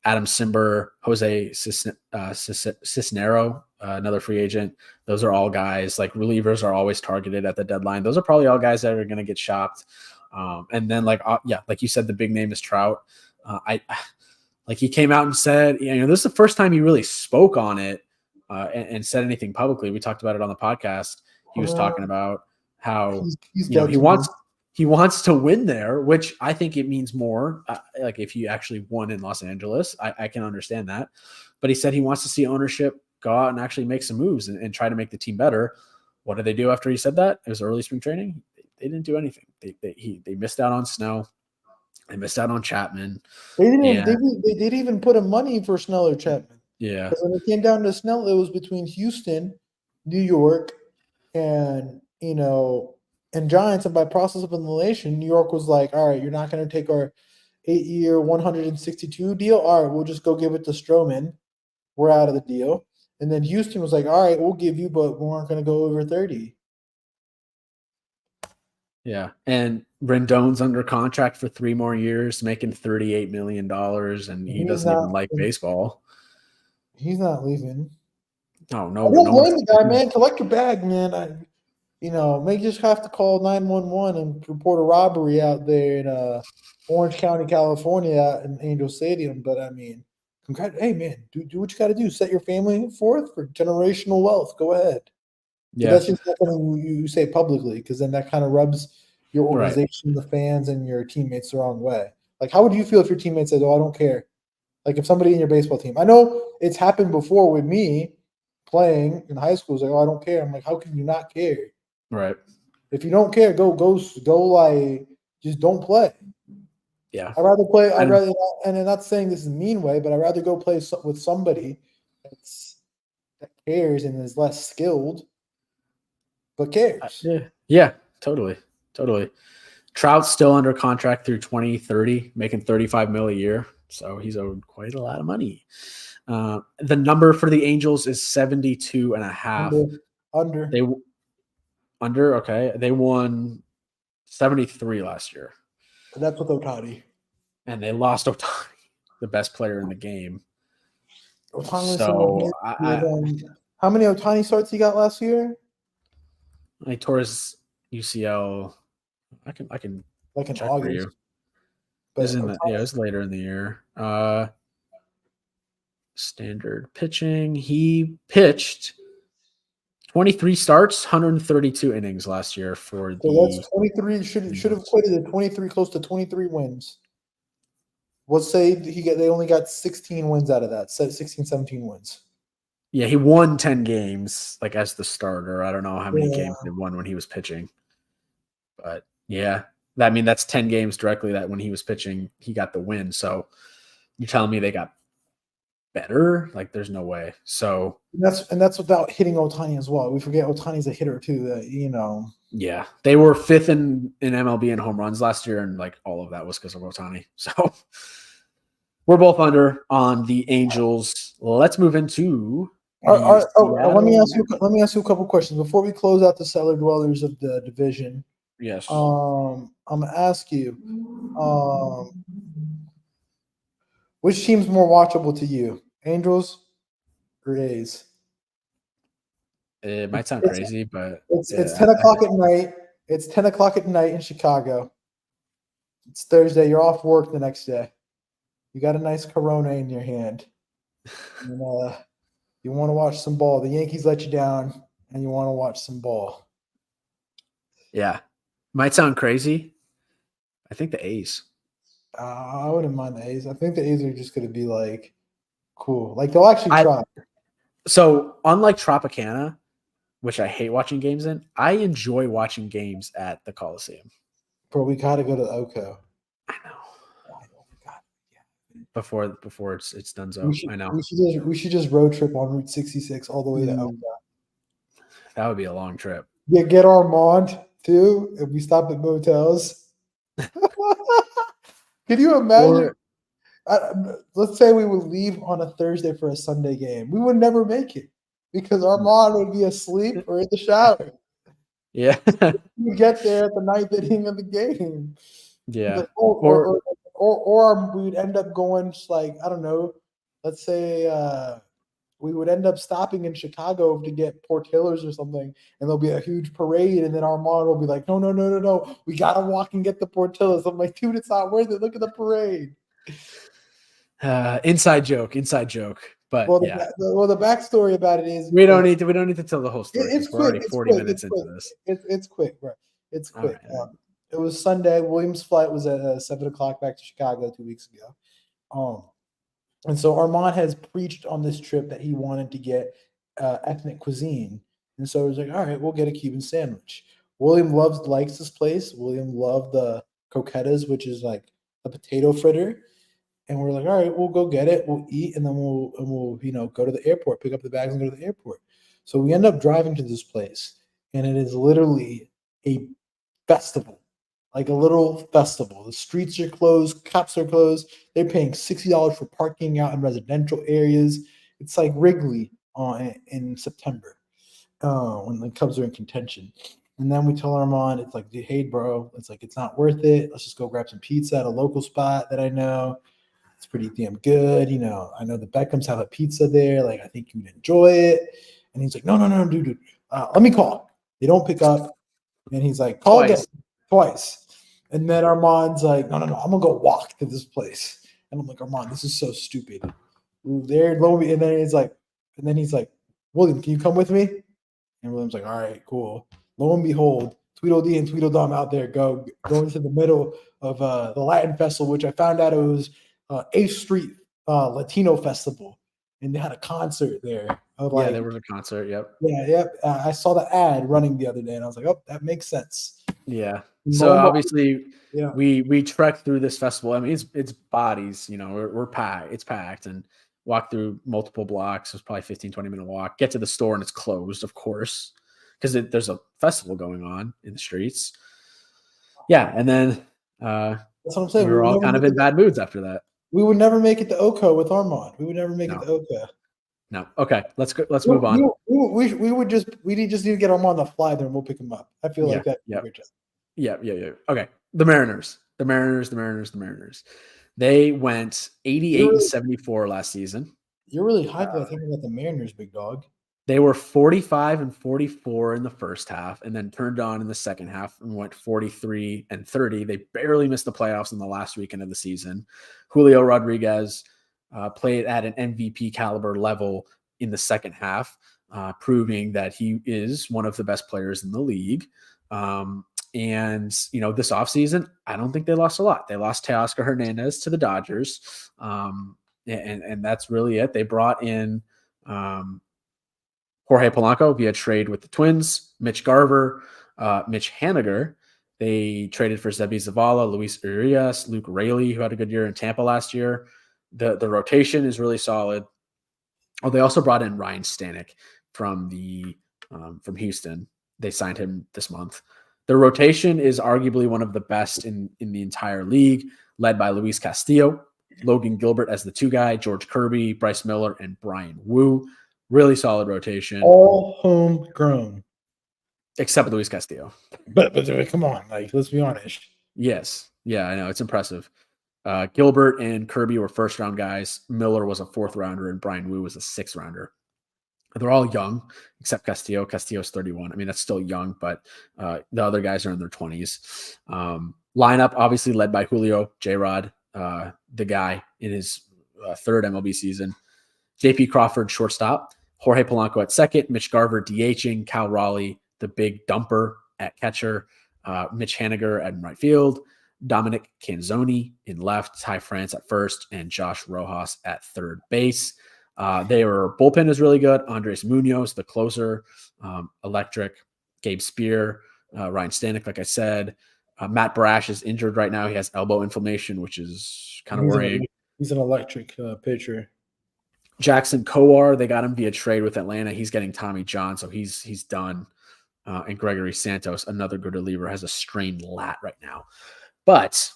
Adam Simber, Jose Cisnero, another free agent. Those are all guys, like relievers are always targeted at the deadline. Those are probably all guys that are going to get shopped. And then like you said, the big name is Trout. Like he came out and said, this is the first time he really spoke on it and said anything publicly. We talked about it on the podcast. He was talking about how he's he wants to win there, which I think it means more. Like if you actually won in Los Angeles, I can understand that. But he said he wants to see ownership go out and actually make some moves and try to make the team better. What did they do after he said that? It was early spring training. They didn't do anything. They missed out on Snow. They missed out on Chapman. They didn't even put a money for Snell or Chapman. Yeah. Because when it came down to Snell, it was between Houston, New York, and and Giants. And by process of elimination, New York was like, all right, you're not going to take our 8-year, 162 deal. All right, we'll just go give it to Stroman. We're out of the deal. And then Houston was like, all right, we'll give you, but we aren't going to go over 30. Yeah. And Rendon's under contract for 3 more years, making $38 million, and he doesn't even like baseball. He's not leaving. Oh, no. I don't blame the guy, man. Collect your bag, man. May just have to call 911 and report a robbery out there in Orange County, California in Angel Stadium. But, hey, man, do what you got to do. Set your family forth for generational wealth. Go ahead. Yeah. But that's just not something you say publicly, because then that kind of rubs your organization, the fans, and your teammates the wrong way. Like, how would you feel if your teammate said, I don't care? Like, if somebody in your baseball team – I know it's happened before with me playing in high school. It's like, I don't care. I'm like, how can you not care? Right. If you don't care, go like, just don't play. Yeah. I'd rather play – and I'm not saying this is a mean way, but I'd rather go play with somebody that cares and is less skilled – but cares. Yeah, totally. Trout's still under contract through 2030, making $35 million a year. So he's owed quite a lot of money. The number for the Angels is 72.5. Under. Okay. They won 73 last year. And that's with Ohtani. And they lost Ohtani, the best player in the game. Ohtani. So how many Ohtani starts he got last year? He tore his UCL. I can like in check August. For you. It was later in the year. Standard pitching. He pitched 23 starts, 132 innings last year for the. So that's 23. Should have equated to 23, close to 23 wins. Let's say they only got 16 wins out of that. 16, 17 wins. Yeah, he won 10 games like as the starter. I don't know how many games he won when he was pitching. But yeah, that's 10 games directly that when he was pitching, he got the win. So you're telling me they got better? Like there's no way. So that's without hitting Ohtani as well. We forget Ohtani's a hitter too, Yeah. They were 5th in MLB in home runs last year, and like all of that was because of Ohtani. So we're both under on the Angels. Let's move into let me ask you a couple questions before we close out the cellar dwellers of the division. Yes. I'm gonna ask you, which team's more watchable to you, Angels or A's? It might sound crazy, but it's 10 o'clock at night. It's 10 o'clock at night in Chicago. It's Thursday. You're off work the next day. You got a nice Corona in your hand. And, you want to watch some ball. The Yankees let you down, and you want to watch some ball. Yeah. Might sound crazy. I think the A's. I wouldn't mind the A's. I think the A's are just going to be like, cool. Like, they'll actually try. So, unlike Tropicana, which I hate watching games in, I enjoy watching games at the Coliseum. Bro, we got to go to the Oco. I know. Before it's done. So I know we should just road trip on Route 66 all the way to Oka. That would be a long trip. Yeah, get Armand too. If we stop at motels, can you imagine? Let's say we would leave on a Thursday for a Sunday game. We would never make it because Armand would be asleep or in the shower. Yeah, we get there at the 9th inning of the game. Yeah, or we would end up going like, I don't know, let's say we would end up stopping in Chicago to get Portillo's or something, and there'll be a huge parade, and then Armand will be like, no, we gotta walk and get the Portillo's. I'm like, dude, it's not worth it. Look at the parade. Inside joke. But Well, yeah, the backstory about it is we don't need to tell the whole story it's because we're quick. already It's 40 quick. minutes It's into quick. this. It's quick, bro. It's All quick. right. It was Sunday. Williams' flight was at 7 o'clock back to Chicago 2 weeks ago. And so Armand has preached on this trip that he wanted to get ethnic cuisine, and so he was like, "All right, we'll get a Cuban sandwich." William likes this place. William loved the croquetas, which is like a potato fritter. And we're like, all right, we'll go get it. We'll eat, and then we'll go to the airport, pick up the bags, and go to the airport. So we end up driving to this place, and it is literally a festival, like a little festival. The streets are closed, cops are closed. They're paying $60 for parking out in residential areas. It's like Wrigley in September when the Cubs are in contention. And then we tell Armand, it's like, hey, bro, it's not worth it. Let's just go grab some pizza at a local spot that I know. It's pretty damn good. I know the Beckhams have a pizza there. Like, I think you'd enjoy it. And he's like, no, dude. Let me call. They don't pick up. And he's like, call again twice. And then Armand's like, no, I'm going to go walk to this place. And I'm like, Armand, this is so stupid. There, and then he's like, William, can you come with me? And William's like, all right, cool. Lo and behold, Tweedledee and Tweedledum out there going into the middle of the Latin Festival, which I found out it was 8th Street Latino Festival, and they had a concert there. There was a concert. Yep. Yeah. I saw the ad running the other day, and I was like, oh, that makes sense. Yeah. So obviously, we trekked through this festival. I mean, it's bodies. We're packed. It's packed, and walk through multiple blocks. It was probably 15-20 minute walk. Get to the store, and it's closed, of course, because there's a festival going on in the streets. Yeah, and then that's what I'm saying. We were all kind of in bad moods after that. We would never make it to Oco with Armand. We would never make it to Oco. No. Okay. Let's go. Let's move on. We just need to get Armand on the fly there, and we'll pick him up. I feel like that. Yeah. Okay. The Mariners. They went 88-74 last season. You're really hyped about thinking about the Mariners, big dog. They were 45-44 in the first half, and then turned on in the second half and went 43-30. They barely missed the playoffs in the last weekend of the season. Julio Rodriguez played at an MVP caliber level in the second half, proving that he is one of the best players in the league. And this offseason, I don't think they lost a lot. They lost Teoscar Hernandez to the Dodgers, and that's really it. They brought in Jorge Polanco via trade with the Twins, Mitch Garver, Mitch Haniger. They traded for Zebi Zavala, Luis Urias, Luke Raley, who had a good year in Tampa last year. The rotation is really solid. Oh, they also brought in Ryan Stanek from Houston. They signed him this month. Their rotation is arguably one of the best in the entire league, led by Luis Castillo, Logan Gilbert as the two guy, George Kirby, Bryce Miller, and Brian Wu. Really solid rotation. All homegrown. Except Luis Castillo. But come on, let's be honest. Yes. Yeah, I know. It's impressive. Gilbert and Kirby were first-round guys. Miller was a fourth-rounder, and Brian Wu was a sixth-rounder. They're all young, except Castillo. Castillo's 31. I mean, that's still young, but the other guys are in their 20s. Lineup, obviously, led by Julio, J-Rod, the guy in his third MLB season. J.P. Crawford, shortstop. Jorge Polanco at second. Mitch Garver, DHing. Cal Raleigh, the big dumper, at catcher. Mitch Haniger at right field. Dominic Canzoni in left. Ty France at first. And Josh Rojas at third base. Bullpen is really good. Andres Munoz, the closer, electric. Gabe Spear, Ryan Stanek, like I said. Matt Brash is injured right now. He has elbow inflammation, which is kind of worrying. He's an electric pitcher. Jackson Kowar, they got him via trade with Atlanta. He's getting Tommy John, so he's done. And Gregory Santos, another good reliever, has a strained lat right now. But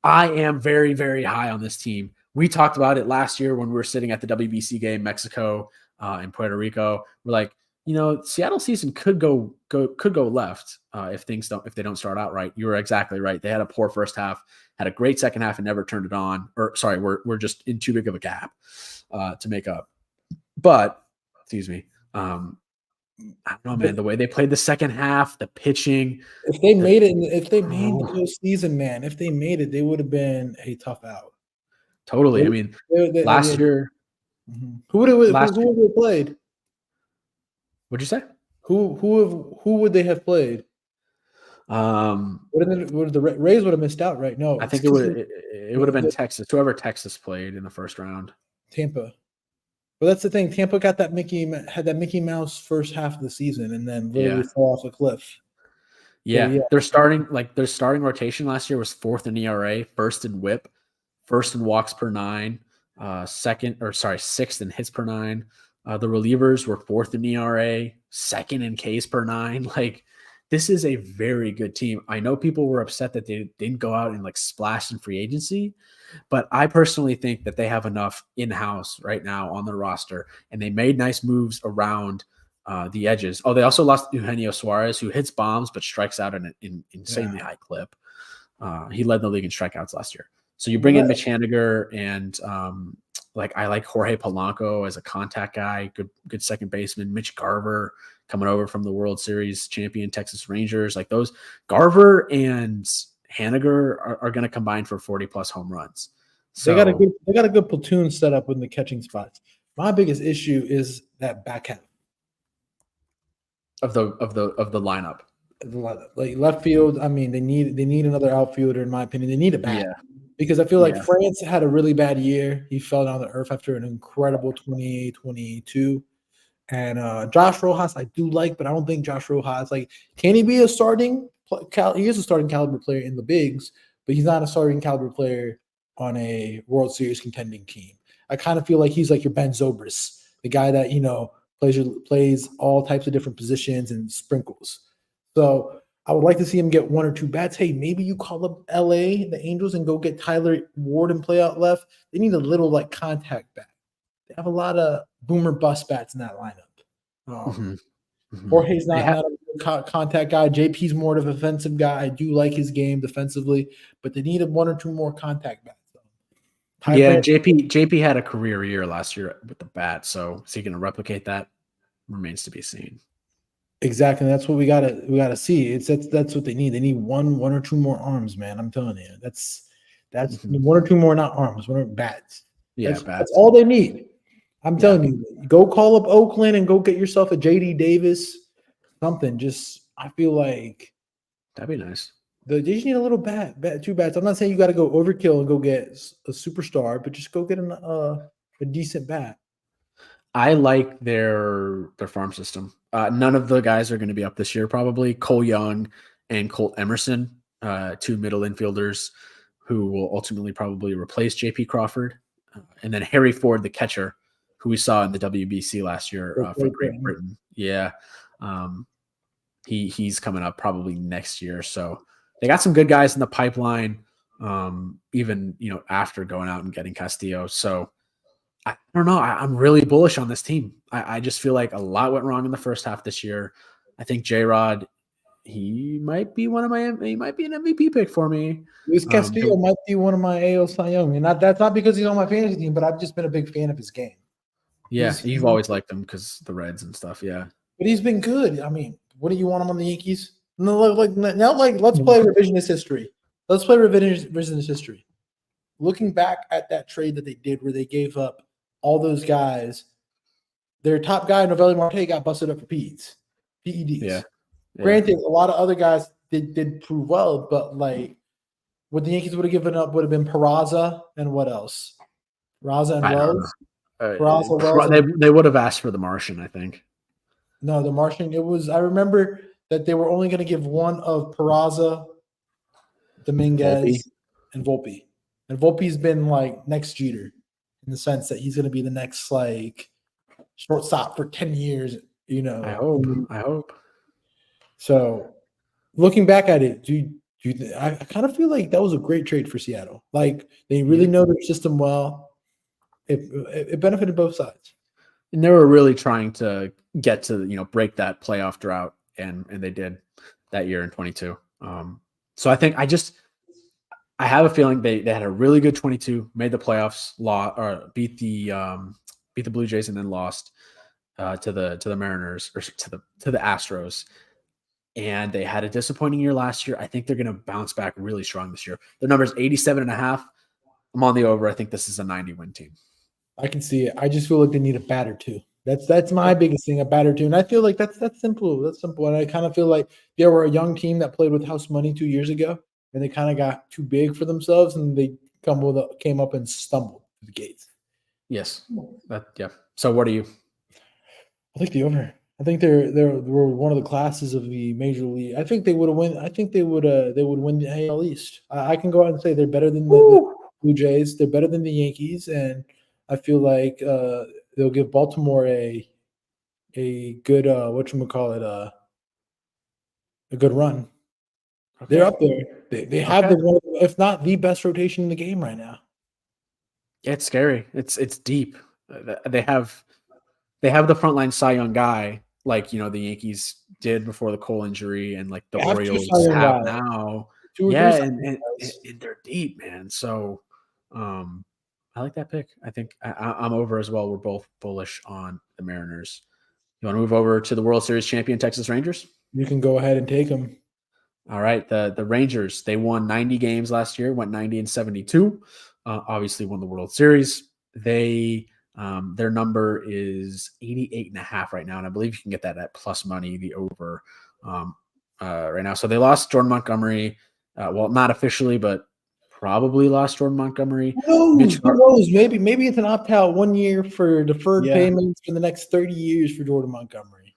I am very, very high on this team. We talked about it last year when we were sitting at the WBC game, Mexico and Puerto Rico. We're like, Seattle season could go left if they don't start out right. You were exactly right. They had a poor first half, had a great second half, and never turned it on. We're just in too big of a gap to make up. But excuse me, I don't know, man. The way they played the second half, the pitching. If they made the postseason, man, if they made it, they would have been a tough out. Totally. I mean, last year, who would have played? What'd you say? Who would they have played? Would the Rays would have missed out, right? No, I think it would have been Texas. Whoever Texas played in the first round. Tampa. But that's the thing. Tampa had that Mickey Mouse first half of the season, and then literally fell off a cliff. Yeah. So, their starting rotation last year was 4th in ERA, 1st in WHIP, 1st in walks per 9, 6th in hits per 9. The relievers were 4th in ERA, 2nd in Ks per 9. Like, this is a very good team. I know people were upset that they didn't go out and like splash in free agency, but I personally think that they have enough in-house right now on the roster, and they made nice moves around the edges. Oh, they also lost Eugenio Suarez, who hits bombs but strikes out in an insanely high clip. He led the league in strikeouts last year. So you bring in Mitch Haniger and I like Jorge Polanco as a contact guy, good second baseman. Mitch Garver coming over from the World Series champion Texas Rangers. Like those, Garver and Haniger are going to combine for 40+ home runs. So they got a good platoon set up in the catching spots. My biggest issue is that back half of the lineup. Like left field, I mean, they need another outfielder, in my opinion. They need a bat. Because I feel like France had a really bad year. He fell down to earth after an incredible 2022. And Josh Rojas, I do like, but I don't think Josh Rojas, can he be a starting? He is a starting caliber player in the bigs, but he's not a starting caliber player on a World Series contending team. I kind of feel like he's like your Ben Zobrist, the guy that, plays all types of different positions and sprinkles. So I would like to see him get 1 or 2 bats. Hey, maybe you call up LA, the Angels, and go get Tyler Ward and play out left. They need a little contact bat. They have a lot of boomer bust bats in that lineup. Jorge's not a contact guy. JP's more of a defensive guy. I do like his game defensively, but they need 1 or 2 more contact bats. JP had a career year last year with the bat, so is he going to replicate that? Remains to be seen. Exactly. That's what we gotta see. That's what they need. They need one or 2 more arms, man. I'm telling you. That's 1 or 2 more, not arms, 1 or bats. Yeah, that's all they need. I'm telling you, go call up Oakland and go get yourself a JD Davis, something. I feel like that'd be nice. They just need a little 2 bats. I'm not saying you got to go overkill and go get a superstar, but just go get a decent bat. I like their farm system. None of the guys are going to be up this year, probably. Cole Young and Colt Emerson, 2 middle infielders who will ultimately probably replace JP Crawford. And then Harry Ford, the catcher, who we saw in the WBC last year for Great Britain. Yeah. He's coming up probably next year. So they got some good guys in the pipeline, even, after going out and getting Castillo. So I don't know. I'm really bullish on this team. I just feel like a lot went wrong in the first half this year. I think J-Rod, he might be an MVP pick for me. Luis Castillo might be one of my AL Cy Young. And that's not because he's on my fantasy team, but I've just been a big fan of his game. Yeah, you've always liked him because the Reds and stuff. Yeah, but he's been good. I mean, what do you want him on the Yankees? No, let's play revisionist history. Let's play revisionist history. Looking back at that trade that they did, where they gave up all those guys, their top guy, Noelvi Marte, got busted up for PEDs. Yeah. Granted, a lot of other guys did prove well, but what the Yankees would have given up would have been Peraza and what else? Peraza and Wells. They would have asked for the Martian, I think. No, the Martian. I remember that they were only going to give one of Peraza, Dominguez, and Volpe. And Volpe's been next Jeter in the sense that he's going to be the next shortstop for 10 years. I hope. So, looking back at it, I kind of feel like that was a great trade for Seattle. They really know their system well. It benefited both sides. And they were really trying to get to break that playoff drought, and they did that year in 22. So I think I have a feeling they had a really good 22, made the playoffs, beat the Blue Jays, and then lost to the Mariners or to the Astros. And they had a disappointing year last year. I think they're going to bounce back really strong this year. Their number is 87.5. I'm on the over. I think this is a 90-win team. I can see it. I just feel like they need a batter too. That's my biggest thing, a batter too. And I feel like that's simple. That's simple. And I kind of feel like they were a young team that played with house money 2 years ago, and they kind of got too big for themselves, and they came up and stumbled to the gates. Yes. Yeah. So what are you? I think the over. I think they were one of the classes of the major league. I think they would have win. I think they would win the AL East. I can go out and say they're better than the Blue Jays. They're better than the Yankees, and I feel like they'll give Baltimore a good a good run. Okay. They're up there. They have Okay. one, if not the best rotation in the game right now. Yeah, it's scary. It's deep. They have the frontline Cy Young guy, like the Yankees did before the Cole injury, and like the They have two Orioles Cy Young have guys. now. 2 or 3 Yeah, Cy and, Young and, guys. and they're deep, man. So, I like that pick. I think I'm over as well. We're both bullish on the Mariners. You want to move over to the World Series champion Texas Rangers? You can go ahead and take them. All right, the Rangers, they won 90 games last year, went 90-72. Obviously won the World Series. They their number is 88.5 right now, and I believe you can get that at plus money, the over right now. So they lost Jordan Montgomery. Well, not officially, but probably lost Jordan Montgomery. Who knows? Maybe it's an opt-out 1 year for deferred Yeah. payments for the next 30 years for Jordan Montgomery.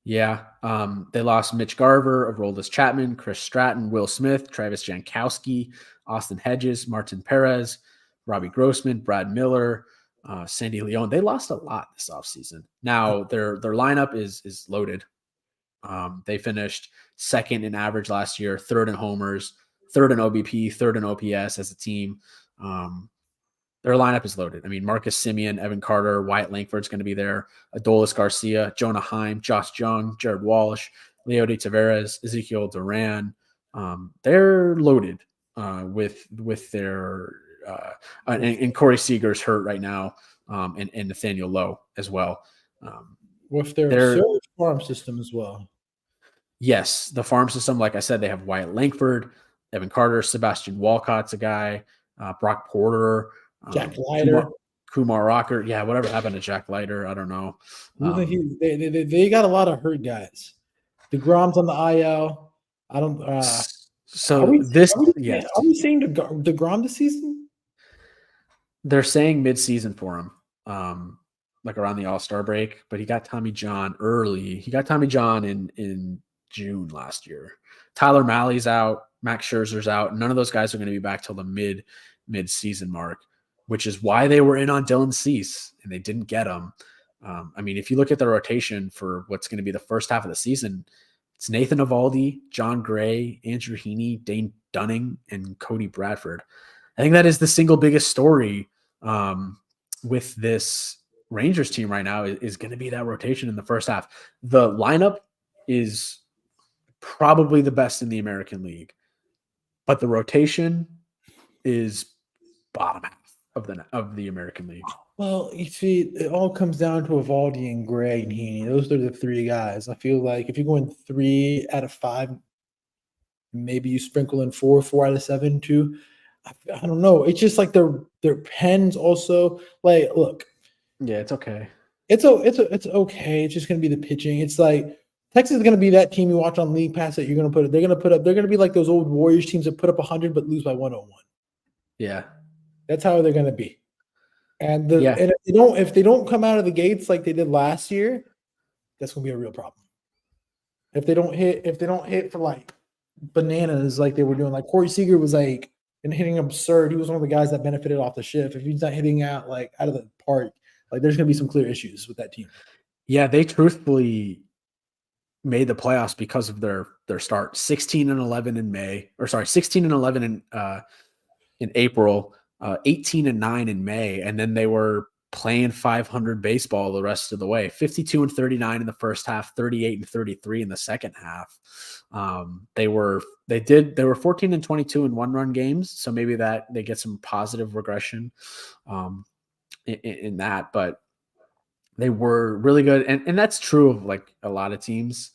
Yeah. They lost Mitch Garver, Aroldis Chapman, Chris Stratton, Will Smith, Travis Jankowski, Austin Hedges, Martin Perez, Robbie Grossman, Brad Miller, Sandy Leon. They lost a lot this offseason. Now their lineup is loaded. They finished second in average last year, third in homers, third in OBP, third in OPS as a team. Their lineup is loaded. I mean, Marcus Semien, Evan Carter, Wyatt Langford's going to be there, Adolis Garcia, Jonah Heim, Josh Jung, Jared Walsh, Leody Taveras, Ezekiel Duran. They're loaded with their and Corey Seager's hurt right now, and Nathaniel Lowe as well. With their surge farm system as well. Yes, the farm system, like I said, they have Wyatt Langford, Evan Carter, Sebastian Walcott's a guy, Brock Porter, Jack Leiter, Kumar Rocker. Yeah, whatever happened to Jack Leiter, I don't know. They got a lot of hurt guys. DeGrom's on the IL. I don't. So are we seeing DeGrom this season? They're saying mid-season for him, like around the All-Star break. But he got Tommy John early. He got Tommy John in June last year. Tyler Malley's out. Max Scherzer's out. None of those guys are going to be back till the mid-season mark, which is why they were in on Dylan Cease and they didn't get him. I mean, if you look at the rotation for what's going to be the first half of the season, it's Nathan Eovaldi, John Gray, Andrew Heaney, Dane Dunning, and Cody Bradford. I think that is the single biggest story with this Rangers team right now is going to be that rotation in the first half. The lineup is probably the best in the American League, but the rotation is bottom half of the American League. Well, you see, it all comes down to Eovaldi and Gray and Heaney. Those are the three guys. I feel like if you're going 3 out of 5, maybe you sprinkle in 4 out of 7 too. I don't know. It's just like their pens also. Like, look. Yeah, it's okay. It's okay. It's just gonna be the pitching. It's like Texas is gonna be that team you watch on League Pass that you're gonna put. They're gonna be like those old Warriors teams that put up 100 but lose by 101. Yeah, that's how they're gonna be. And if they don't come out of the gates like they did last year, that's gonna be a real problem. If they don't hit for like bananas like they were doing, like Corey Seager was like and hitting absurd. He was one of the guys that benefited off the shift. If he's not hitting out of the park, like there's gonna be some clear issues with that team. Yeah, they truthfully made the playoffs because of their start. 16-11 in May, or sorry, 16-11 in April. 18-9 in May, and then they were playing 500 baseball the rest of the way. 52-39 in the first half, 38-33 in the second half. They were 14-22 in one-run games, so maybe that they get some positive regression in that, but they were really good, and that's true of like a lot of teams.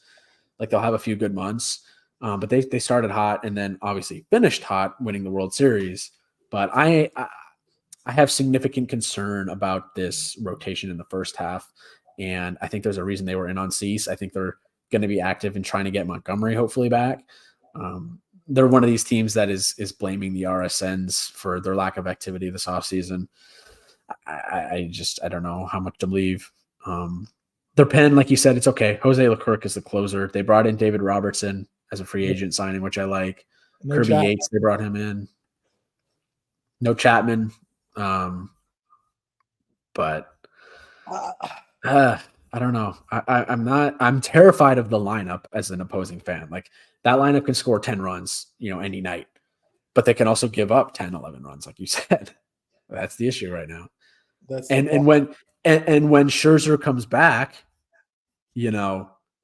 Like they'll have a few good months, but they started hot and then obviously finished hot, winning the World Series. But I have significant concern about this rotation in the first half, and I think there's a reason they were in on Cease. I think they're going to be active in trying to get Montgomery hopefully back. They're one of these teams that is blaming the RSNs for their lack of activity this offseason. I don't know how much to believe. Their pen, like you said, it's okay. Jose Leclerc is the closer. They brought in David Robertson as a free agent signing, which I like. No Kirby Chapman. Yates, they brought him in. No Chapman. But I don't know. I'm terrified of the lineup as an opposing fan. Like that lineup can score 10 runs, any night, but they can also give up 10, 11 runs, like you said. That's the issue right now. And when Scherzer comes back,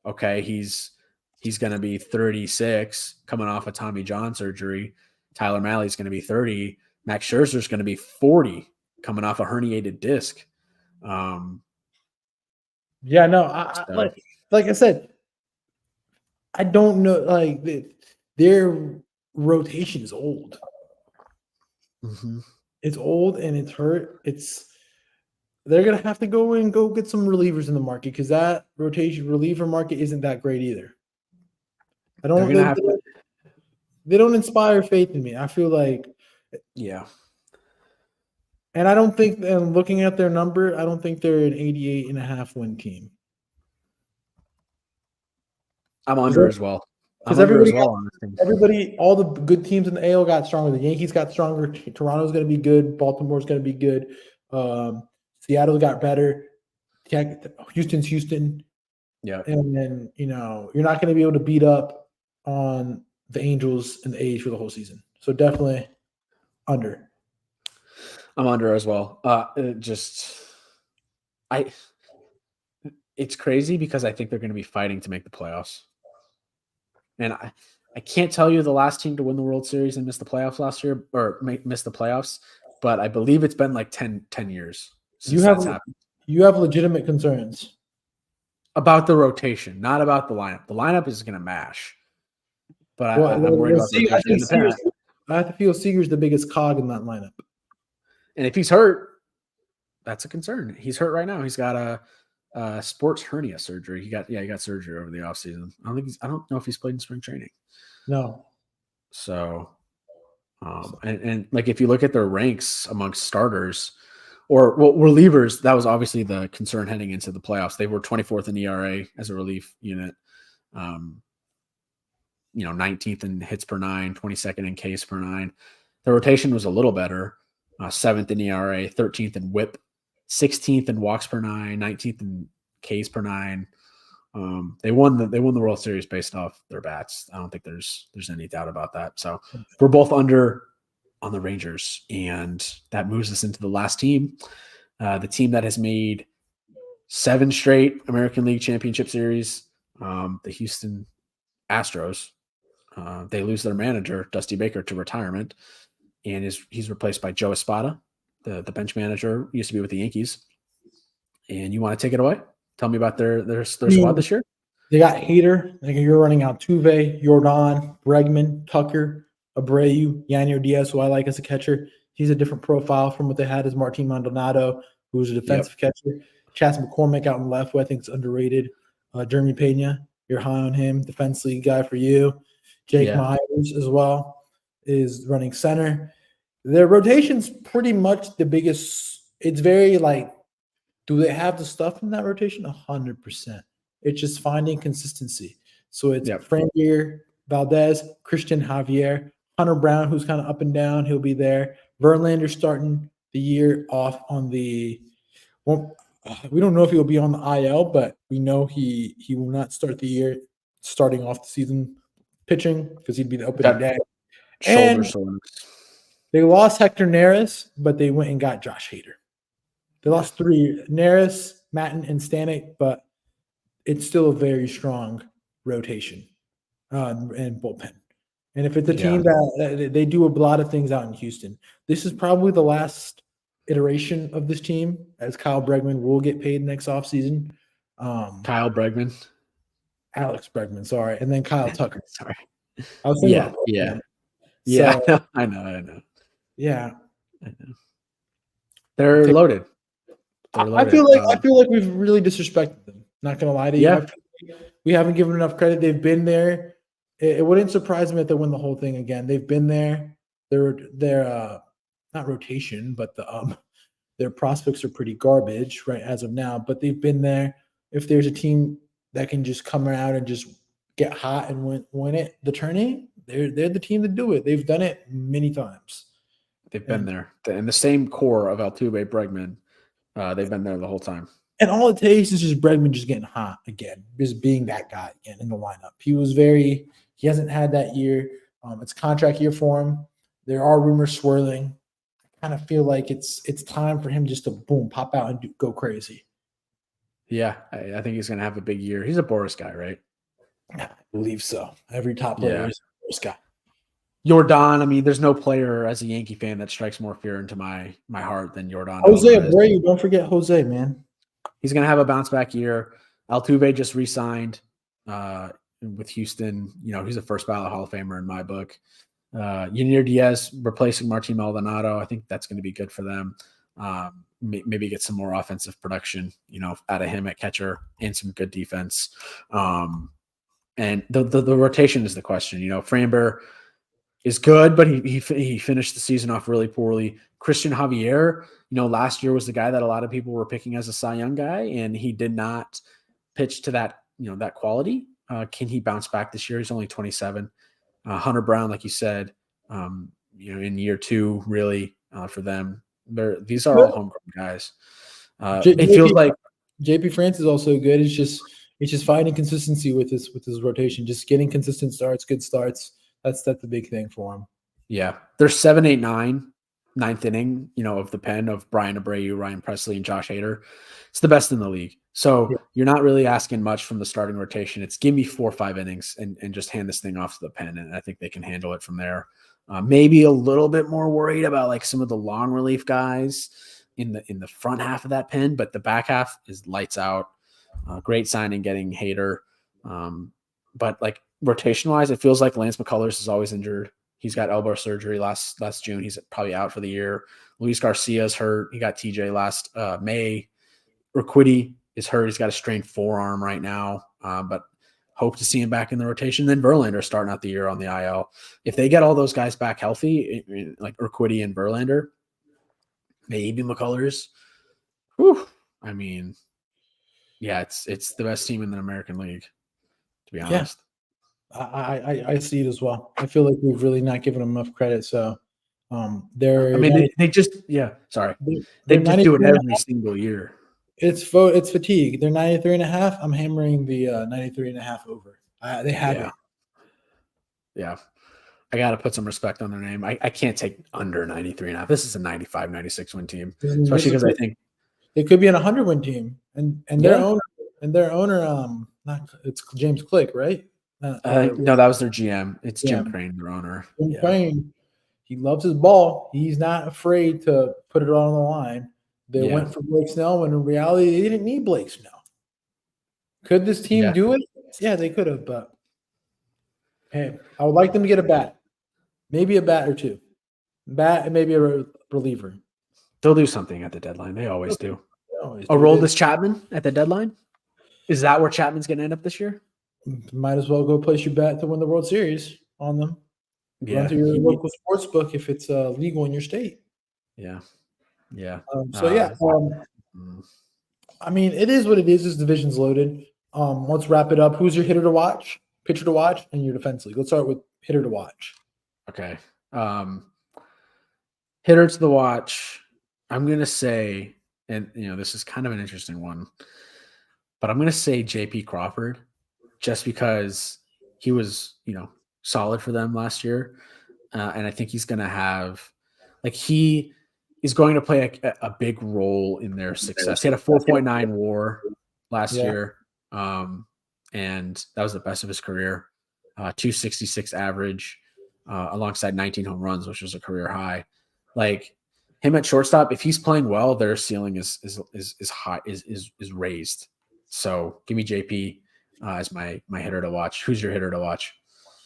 okay, he's going to be 36 coming off of Tommy John surgery. Tyler Maley's going to be 30. Max Scherzer's going to be 40 coming off a herniated disc. Yeah, no, like I said, I don't know. Like their rotation is old. Mm-hmm. It's old and it's hurt. They're gonna have to go get some relievers in the market because that reliever market isn't that great either. They don't inspire faith in me. I feel like, yeah. And I don't think, and looking at their number, I don't think they're an 88.5 win team. I'm under as well. Because everybody, all the good teams in the AL got stronger. The Yankees got stronger. Toronto's going to be good. Baltimore's going to be good. Seattle got better. Houston's Houston. Yeah. And then, you're not going to be able to beat up on the Angels and the A's for the whole season. So definitely under. I'm under as well. It's crazy because I think they're going to be fighting to make the playoffs. And I can't tell you the last team to win the World Series and miss the playoffs last year or miss the playoffs, but I believe it's been like 10 years since that's happened. You have legitimate concerns about the rotation, not about the lineup. The lineup is going to mash, but I'm worried about the rotation. I have to feel Seager's the biggest cog in that lineup. And if he's hurt, that's a concern. He's hurt right now. He's got a sports hernia surgery. He got surgery over the offseason. I don't know if he's played in spring training. No. So, and like if you look at their ranks amongst starters or relievers, that was obviously the concern heading into the playoffs. They were 24th in ERA as a relief unit. 19th in hits per 9, 22nd in Ks per 9. The rotation was a little better. 7th in ERA, 13th in WHIP, 16th in walks per 9, 19th in Ks per 9. They won the World Series based off their bats. I don't think there's any doubt about that. So we're both under on the Rangers, and that moves us into the last team, the team that has made 7 straight American League Championship Series, the Houston Astros. They lose their manager, Dusty Baker, to retirement, and he's replaced by Joe Espada, the bench manager, used to be with the Yankees. And you want to take it away? Tell me about their squad this year. They got Hader. You're running out Tuve, Jordan, Bregman, Tucker, Abreu, Yanier Diaz, who I like as a catcher. He's a different profile from what they had as Martin Maldonado, who's a defensive catcher. Chas McCormick out in left, who I think is underrated. Jeremy Pena, you're high on him. Defense league guy for you. Jake Myers as well is running center. Their rotation's pretty much the biggest. It's very do they have the stuff in that rotation? 100%. It's just finding consistency. So it's Frangier, Valdez, Christian Javier, Hunter Brown, who's kind of up and down. He'll be there. Verlander starting the year off on we don't know if he'll be on the IL, but we know he will not start the year starting off the season pitching because he'd be the opening day. Shoulder soreness. They lost Hector Neris, but they went and got Josh Hader. They lost 3, Neris, Matten, and Stanek, but it's still a very strong rotation and bullpen. And if it's a team that they do a lot of things out in Houston, this is probably the last iteration of this team, as Kyle Bregman will get paid next offseason. Kyle Bregman? Alex Bregman, sorry. And then Kyle Tucker. Sorry. I was thinking Yeah, I know. Yeah. They're Okay. loaded. I feel like we've really disrespected them. Not gonna lie to you. Yeah. I feel like we haven't given enough credit. They've been there. It wouldn't surprise me if they win the whole thing again. They've been there. They're not rotation, but their prospects are pretty garbage right as of now. But they've been there. If there's a team that can just come out and just get hot and win it, the tourney, they're the team to do it. They've done it many times. They've been there. In the same core of Altuve, Bregman, they've been there the whole time. And all it takes is just Bregman just getting hot again, just being that guy again in the lineup. He hasn't had that year. It's contract year for him. There are rumors swirling. I kind of feel like it's time for him just to boom, pop out and go crazy. Yeah, I think he's going to have a big year. He's a Boris guy, right? I believe so. Every top player is a Boris guy. Jordan, I mean, there's no player as a Yankee fan that strikes more fear into my heart than Jordan. Jose Abreu, don't forget Jose, man. He's going to have a bounce back year. Altuve just re-signed with Houston. You know, he's a first ballot Hall of Famer in my book. Yunior Diaz replacing Martin Maldonado. I think that's going to be good for them. Maybe get some more offensive production, you know, out of him at catcher and some good defense. And the rotation is the question. You know, Framber is good, but he finished the season off really poorly. Christian Javier, you know, last year was the guy that a lot of people were picking as a Cy Young guy, and he did not pitch to that, you know, that quality. Can he bounce back this year? He's only 27. Hunter Brown, like you said, you know, in year two, really for them. These are all homegrown guys. It feels like JP France is also good. It's just finding consistency with his rotation, just getting consistent starts, good starts. That's the big thing for him. Yeah. There's 7, 8, 9, ninth inning, you know, of the pen of Brian Abreu, Ryan Presley, and Josh Hader. It's the best in the league. So you're not really asking much from the starting rotation. It's give me 4 or 5 innings and just hand this thing off to the pen. And I think they can handle it from there. Maybe a little bit more worried about like some of the long relief guys in the front half of that pen, but the back half is lights out. Great signing getting Hader. But like, rotation wise, it feels like Lance McCullers is always injured. He's got elbow surgery last June. He's probably out for the year. Luis Garcia's hurt. He got TJ last May. Urquidy is hurt. He's got a strained forearm right now, but hope to see him back in the rotation. Then Verlander starting out the year on the IL. If they get all those guys back healthy, like Urquidy and Verlander, maybe McCullers. Whew, I mean, yeah, it's the best team in the American League, to be honest. Yeah. I see it as well. I feel like we've really not given them enough credit. So they're. I mean, they just sorry. They just do it every single year. It's fatigue. They're 93.5. I'm hammering the 93.5 over. They have it. Yeah. I got to put some respect on their name. I can't take under 93.5. This is a 95, 96 win team, especially because I think it could be an 100 win team. And their owner, it's James Click, right? No, that was their GM. It's Jim Crane, their owner. Jim Crane, he loves his ball. He's not afraid to put it all on the line. They went for Blake Snell when in reality they didn't need Blake Snell. Could this team do it? Yeah, they could have, but hey, I would like them to get a bat. Maybe a bat or two. Bat and maybe a reliever. They'll do something at the deadline. They always do. Aroldis Chapman at the deadline? Is that where Chapman's going to end up this year? Might as well go place your bet to win the World Series on them. Yeah. Run to your local sports book if it's legal in your state. Yeah. I mean, it is what it is. This division's loaded. Let's wrap it up. Who's your hitter to watch, pitcher to watch, and your defense league? Let's start with hitter to watch. Okay. Hitter to the watch. I'm going to say, and this is kind of an interesting one, but I'm going to say JP Crawford just because he was, solid for them last year. And I think he's going to have, he is going to play a big role in their success. He had a 4.9 WAR last year. And that was the best of his career. 266 average, alongside 19 home runs, which was a career high. Like him at shortstop, if he's playing well, their ceiling is high, is raised. So give me JP as my hitter to watch. Who's your hitter to watch?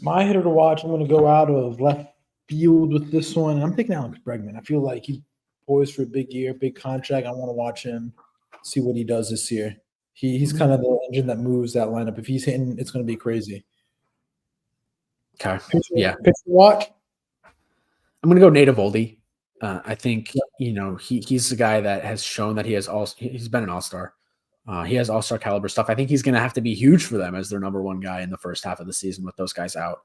My hitter to watch, I'm going to go out of left field with this one. I'm picking Alex Bregman. I feel like he's poised for a big year, big contract. I want to watch him, see what he does this year. He's kind of the engine that moves that lineup. If he's hitting, it's going to be crazy. Okay. Pitcher watch. I'm going to go Nate Eovaldi. I think he's the guy that has shown that he's been an all-star. He has all-star caliber stuff. I think he's going to have to be huge for them as their number one guy in the first half of the season with those guys out.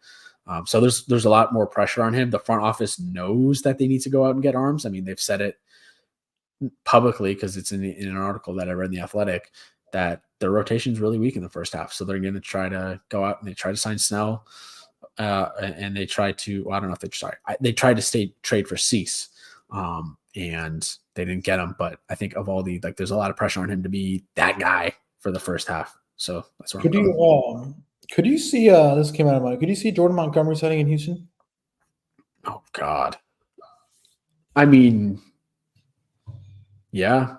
So there's a lot more pressure on him. The front office knows that they need to go out and get arms. I mean, they've said it publicly because it's in an article that I read in The Athletic that their rotation is really weak in the first half. So they're going to try to go out and they try to sign Snell. And they tried to, well, I don't know if they tried to trade for Cease, and they didn't get him. But I think Eovaldi, like, there's a lot of pressure on him to be that guy for the first half. So that's what could you see this came out of mind? Could you see Jordan Montgomery signing in Houston? Oh God. I mean, yeah,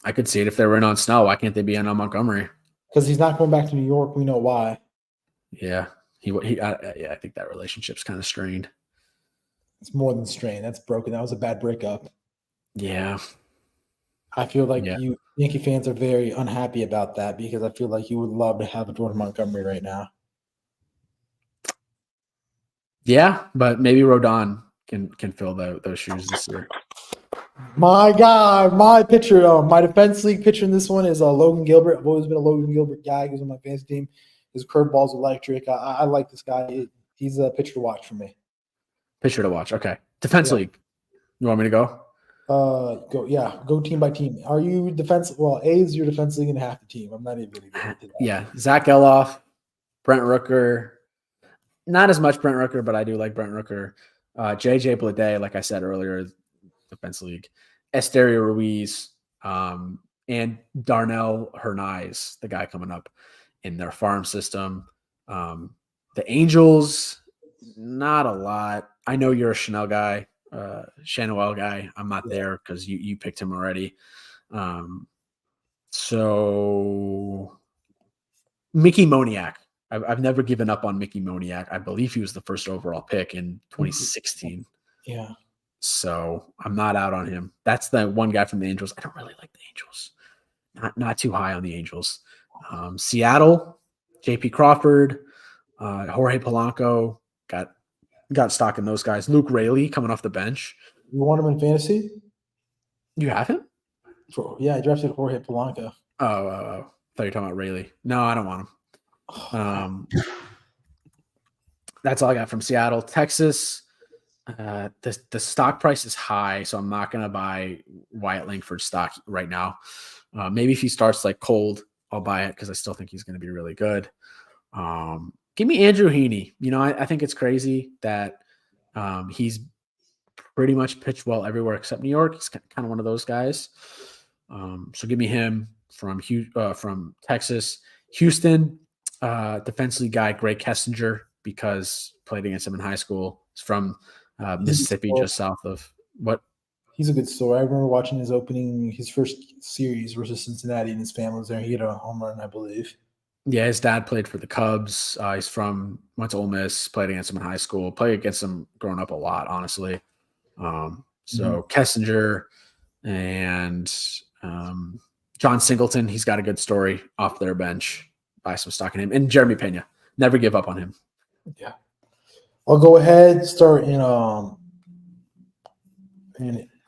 I could see it if they were in on Snell. Why can't they be in on Montgomery? Because he's not going back to New York. We know why. Yeah. I think that relationship's kind of strained. It's more than strained. That's broken. That was a bad breakup. Yeah. I feel like you Yankee fans are very unhappy about that because I feel like you would love to have a Jordan Montgomery right now. Yeah, but maybe Rodon can fill those shoes this year. My God, my pitcher, my defense league pitcher in this one is Logan Gilbert. I've always been a Logan Gilbert guy. He's on my fantasy team. His curveball's electric. I like this guy. He's a pitcher to watch for me. Pitcher to watch. Okay. Defense league. You want me to go? Go team by team. Are you defense? Well, A is your defense league and half the team. I'm not even going to get into that. Yeah. Zach Geloff, Brent Rooker. Not as much Brent Rooker, but I do like Brent Rooker. JJ Bleday, like I said earlier, defense league. Esterio Ruiz, and Darnell Hernaiz, the guy coming up in their farm system. The Angels, not a lot. I know you're a Chanel guy, Chanuel guy. I'm not there because you picked him already. So Mickey Moniak. I've never given up on Mickey Moniak. I believe he was the first overall pick in 2016. Yeah. So I'm not out on him. That's the one guy from the Angels. I don't really like the Angels. Not too high on the Angels. Seattle, JP Crawford, Jorge Polanco, got stock in those guys. Luke Raley coming off the bench. You want him in fantasy? You have him? Yeah, I drafted Jorge Polanco. Oh, I thought you were talking about Raley. No, I don't want him. That's all I got from Seattle. Texas, the stock price is high, so I'm not going to buy Wyatt Langford stock right now. Maybe if he starts like cold, I'll buy it because I still think he's going to be really good. Give me Andrew Heaney. I think it's crazy that he's pretty much pitched well everywhere except New York. He's kind of one of those guys. So give me him from Texas. Houston, defense league guy Greg Kessinger, because played against him in high school. He's from Mississippi, just south of what? He's a good story. I remember watching his first series versus Cincinnati, and his family was there. He hit a home run, I believe. Yeah, his dad played for the Cubs. He's went to Ole Miss, played against him in high school, played against him growing up a lot, honestly. Kessinger and John Singleton, he's got a good story off their bench. Buy some stock in him. And Jeremy Pena. Never give up on him. Yeah. I'll go ahead, start in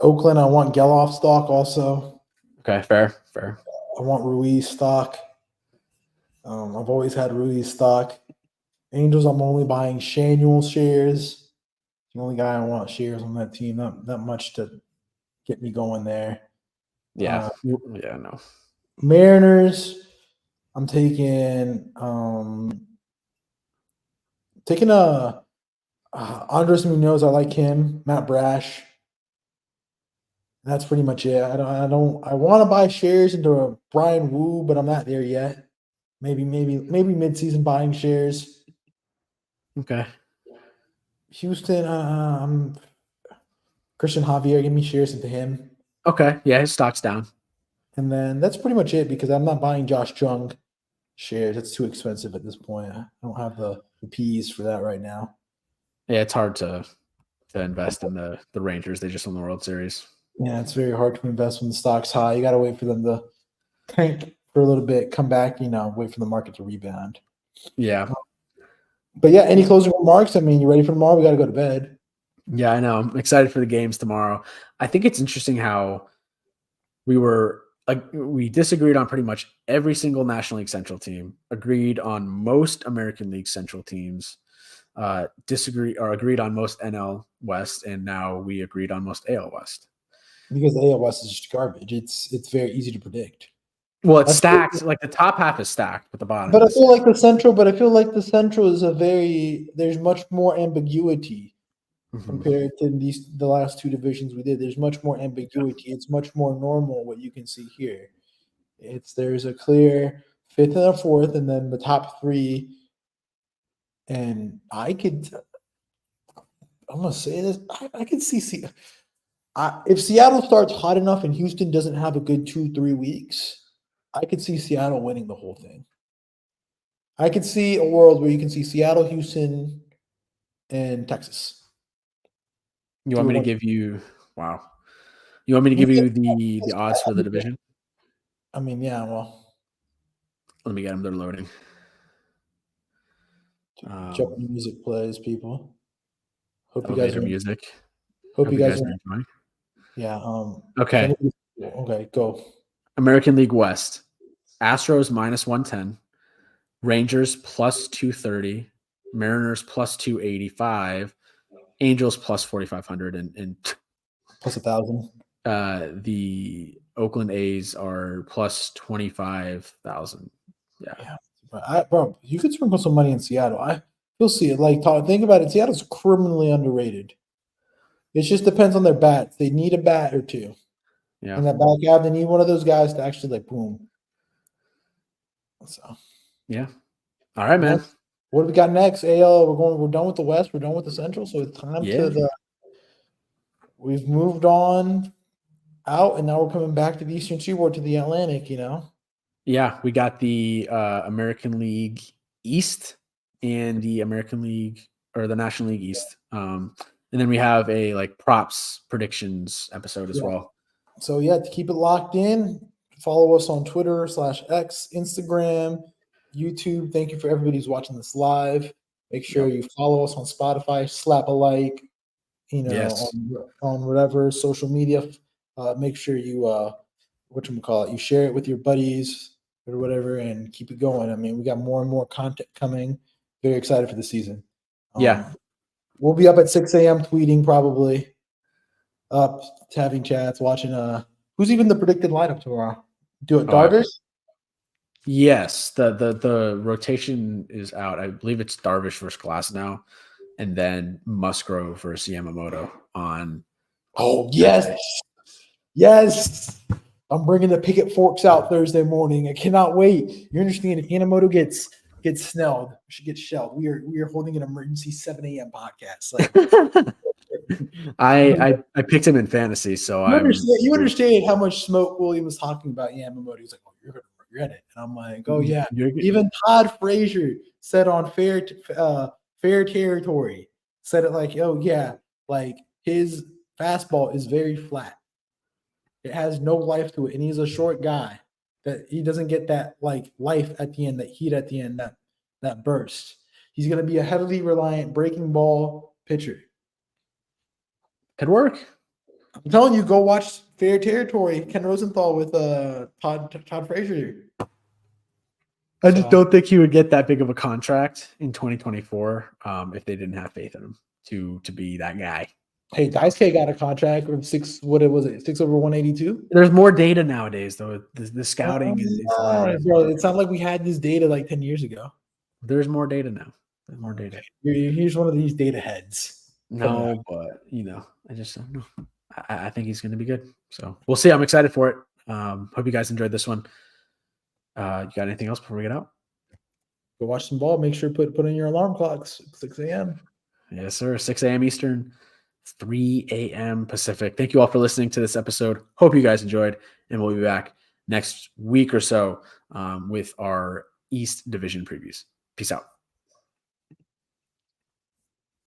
Oakland. I want Geloff stock also. Okay, fair. I want Ruiz stock. I've always had Ruiz stock. Angels, I'm only buying Chanuel shares. The only guy I want shares on that team. Not much to get me going there. Yeah. No. Mariners, I'm taking Andres Munoz. I like him. Matt Brash. That's pretty much it. I want to buy shares into Brian Wu, but I'm not there yet. Maybe mid-season buying shares. Okay. Houston, Christian Javier, give me shares into him. Okay. Yeah, his stock's down. And then that's pretty much it because I'm not buying Josh Jung shares. It's too expensive at this point. I don't have the P's for that right now. Yeah, it's hard to to invest in the Rangers. They just won the World Series. Yeah, it's very hard to invest when the stock's high. You got to wait for them to tank for a little bit, come back, wait for the market to rebound. Yeah. But yeah, any closing remarks? I mean, you ready for tomorrow? We got to go to bed. Yeah, I know. I'm excited for the games tomorrow. I think it's interesting how we disagreed on pretty much every single National League Central team, agreed on most American League Central teams, agreed on most NL West, and now we agreed on most AL West. Because AL West is just garbage. It's very easy to predict. Well, it's stacked. Like the top half is stacked, but the bottom. But I feel like the Central is there's much more ambiguity compared to the last two divisions we did. There's much more ambiguity. It's much more normal what you can see here. There's a clear fifth and a fourth, and then the top three. And I'm gonna say this. I can see if Seattle starts hot enough and Houston doesn't have a good 2-3 weeks, I could see Seattle winning the whole thing. I could see a world where you can see Seattle, Houston, and Texas. You want me to give you You want me to give you the odds for the division? I mean, yeah, well. Let me get them. They're loading. Jeopardy music plays, people. Hope you guys are music. Hope you guys are enjoying. Yeah. Okay. Okay, go. American League West. Astros -110. Rangers +230. Mariners +285. Angels +4,500 and plus 1,000. The Oakland A's are +25,000. Yeah. Bro, you could sprinkle some money in Seattle. You'll see it. Think about it. Seattle's criminally underrated. It just depends on their bats. They need a bat or two. Yeah. And that back out, they need one of those guys to actually boom. So. Yeah. All right, man. What do we got next? AL. We're done with the West. We're done with the Central. So it's time we've moved on out, and now we're coming back to the Eastern Seaboard, to the Atlantic, Yeah, we got the American League East and the American League or the National League East. And then we have a props predictions episode as well. So to keep it locked in, follow us on Twitter /X, Instagram, YouTube. Thank you for everybody who's watching this live. Make sure you follow us on Spotify, slap a like, on whatever social media. Make sure you you share it with your buddies or whatever, and keep it going. I mean, we got more and more content coming. Very excited for the season. We'll be up at 6 a.m. tweeting, probably up, having chats, watching. Who's even the predicted lineup tomorrow? Do it, Darvish? Yes, the rotation is out. I believe it's Darvish versus Glass now, and then Musgrove versus Yamamoto on. Oh yes. Yes, I'm bringing the picket forks out Thursday morning. I cannot wait. You understand? If Yamamoto gets snelled, she gets shelled. We are holding an emergency 7 a.m. podcast. I picked him in fantasy, so you understand how much smoke William was talking about Yamamoto. He's like, "Oh, you're gonna regret it," and I'm like, "Oh yeah." Even Todd Frazier said on Fair Territory, said it like, "Oh yeah, his fastball is very flat. It has no life to it, and he's a short guy. That he doesn't get that life at the end, that heat at the end, that burst. He's going to be a heavily reliant breaking ball pitcher. Could work. I'm telling you, go watch Fair Territory. Ken Rosenthal with Todd Frazier. I just don't think he would get that big of a contract in 2024 if they didn't have faith in him to be that guy. Hey, Daisuke got a contract of 6 over 182. There's more data nowadays, though. The scouting is bro. It's not like we had this data 10 years ago. There's more data now. There's more data. Here's one of these data heads. No, but I just don't know. I think he's going to be good. So we'll see. I'm excited for it. Hope you guys enjoyed this one. You got anything else before we get out? Go watch some ball. Make sure put in your alarm clocks. 6 a.m. Yes, sir. 6 a.m. Eastern. 3 a.m. Pacific. Thank you all for listening to this episode. Hope you guys enjoyed, and we'll be back next week or so with our East Division previews. Peace out.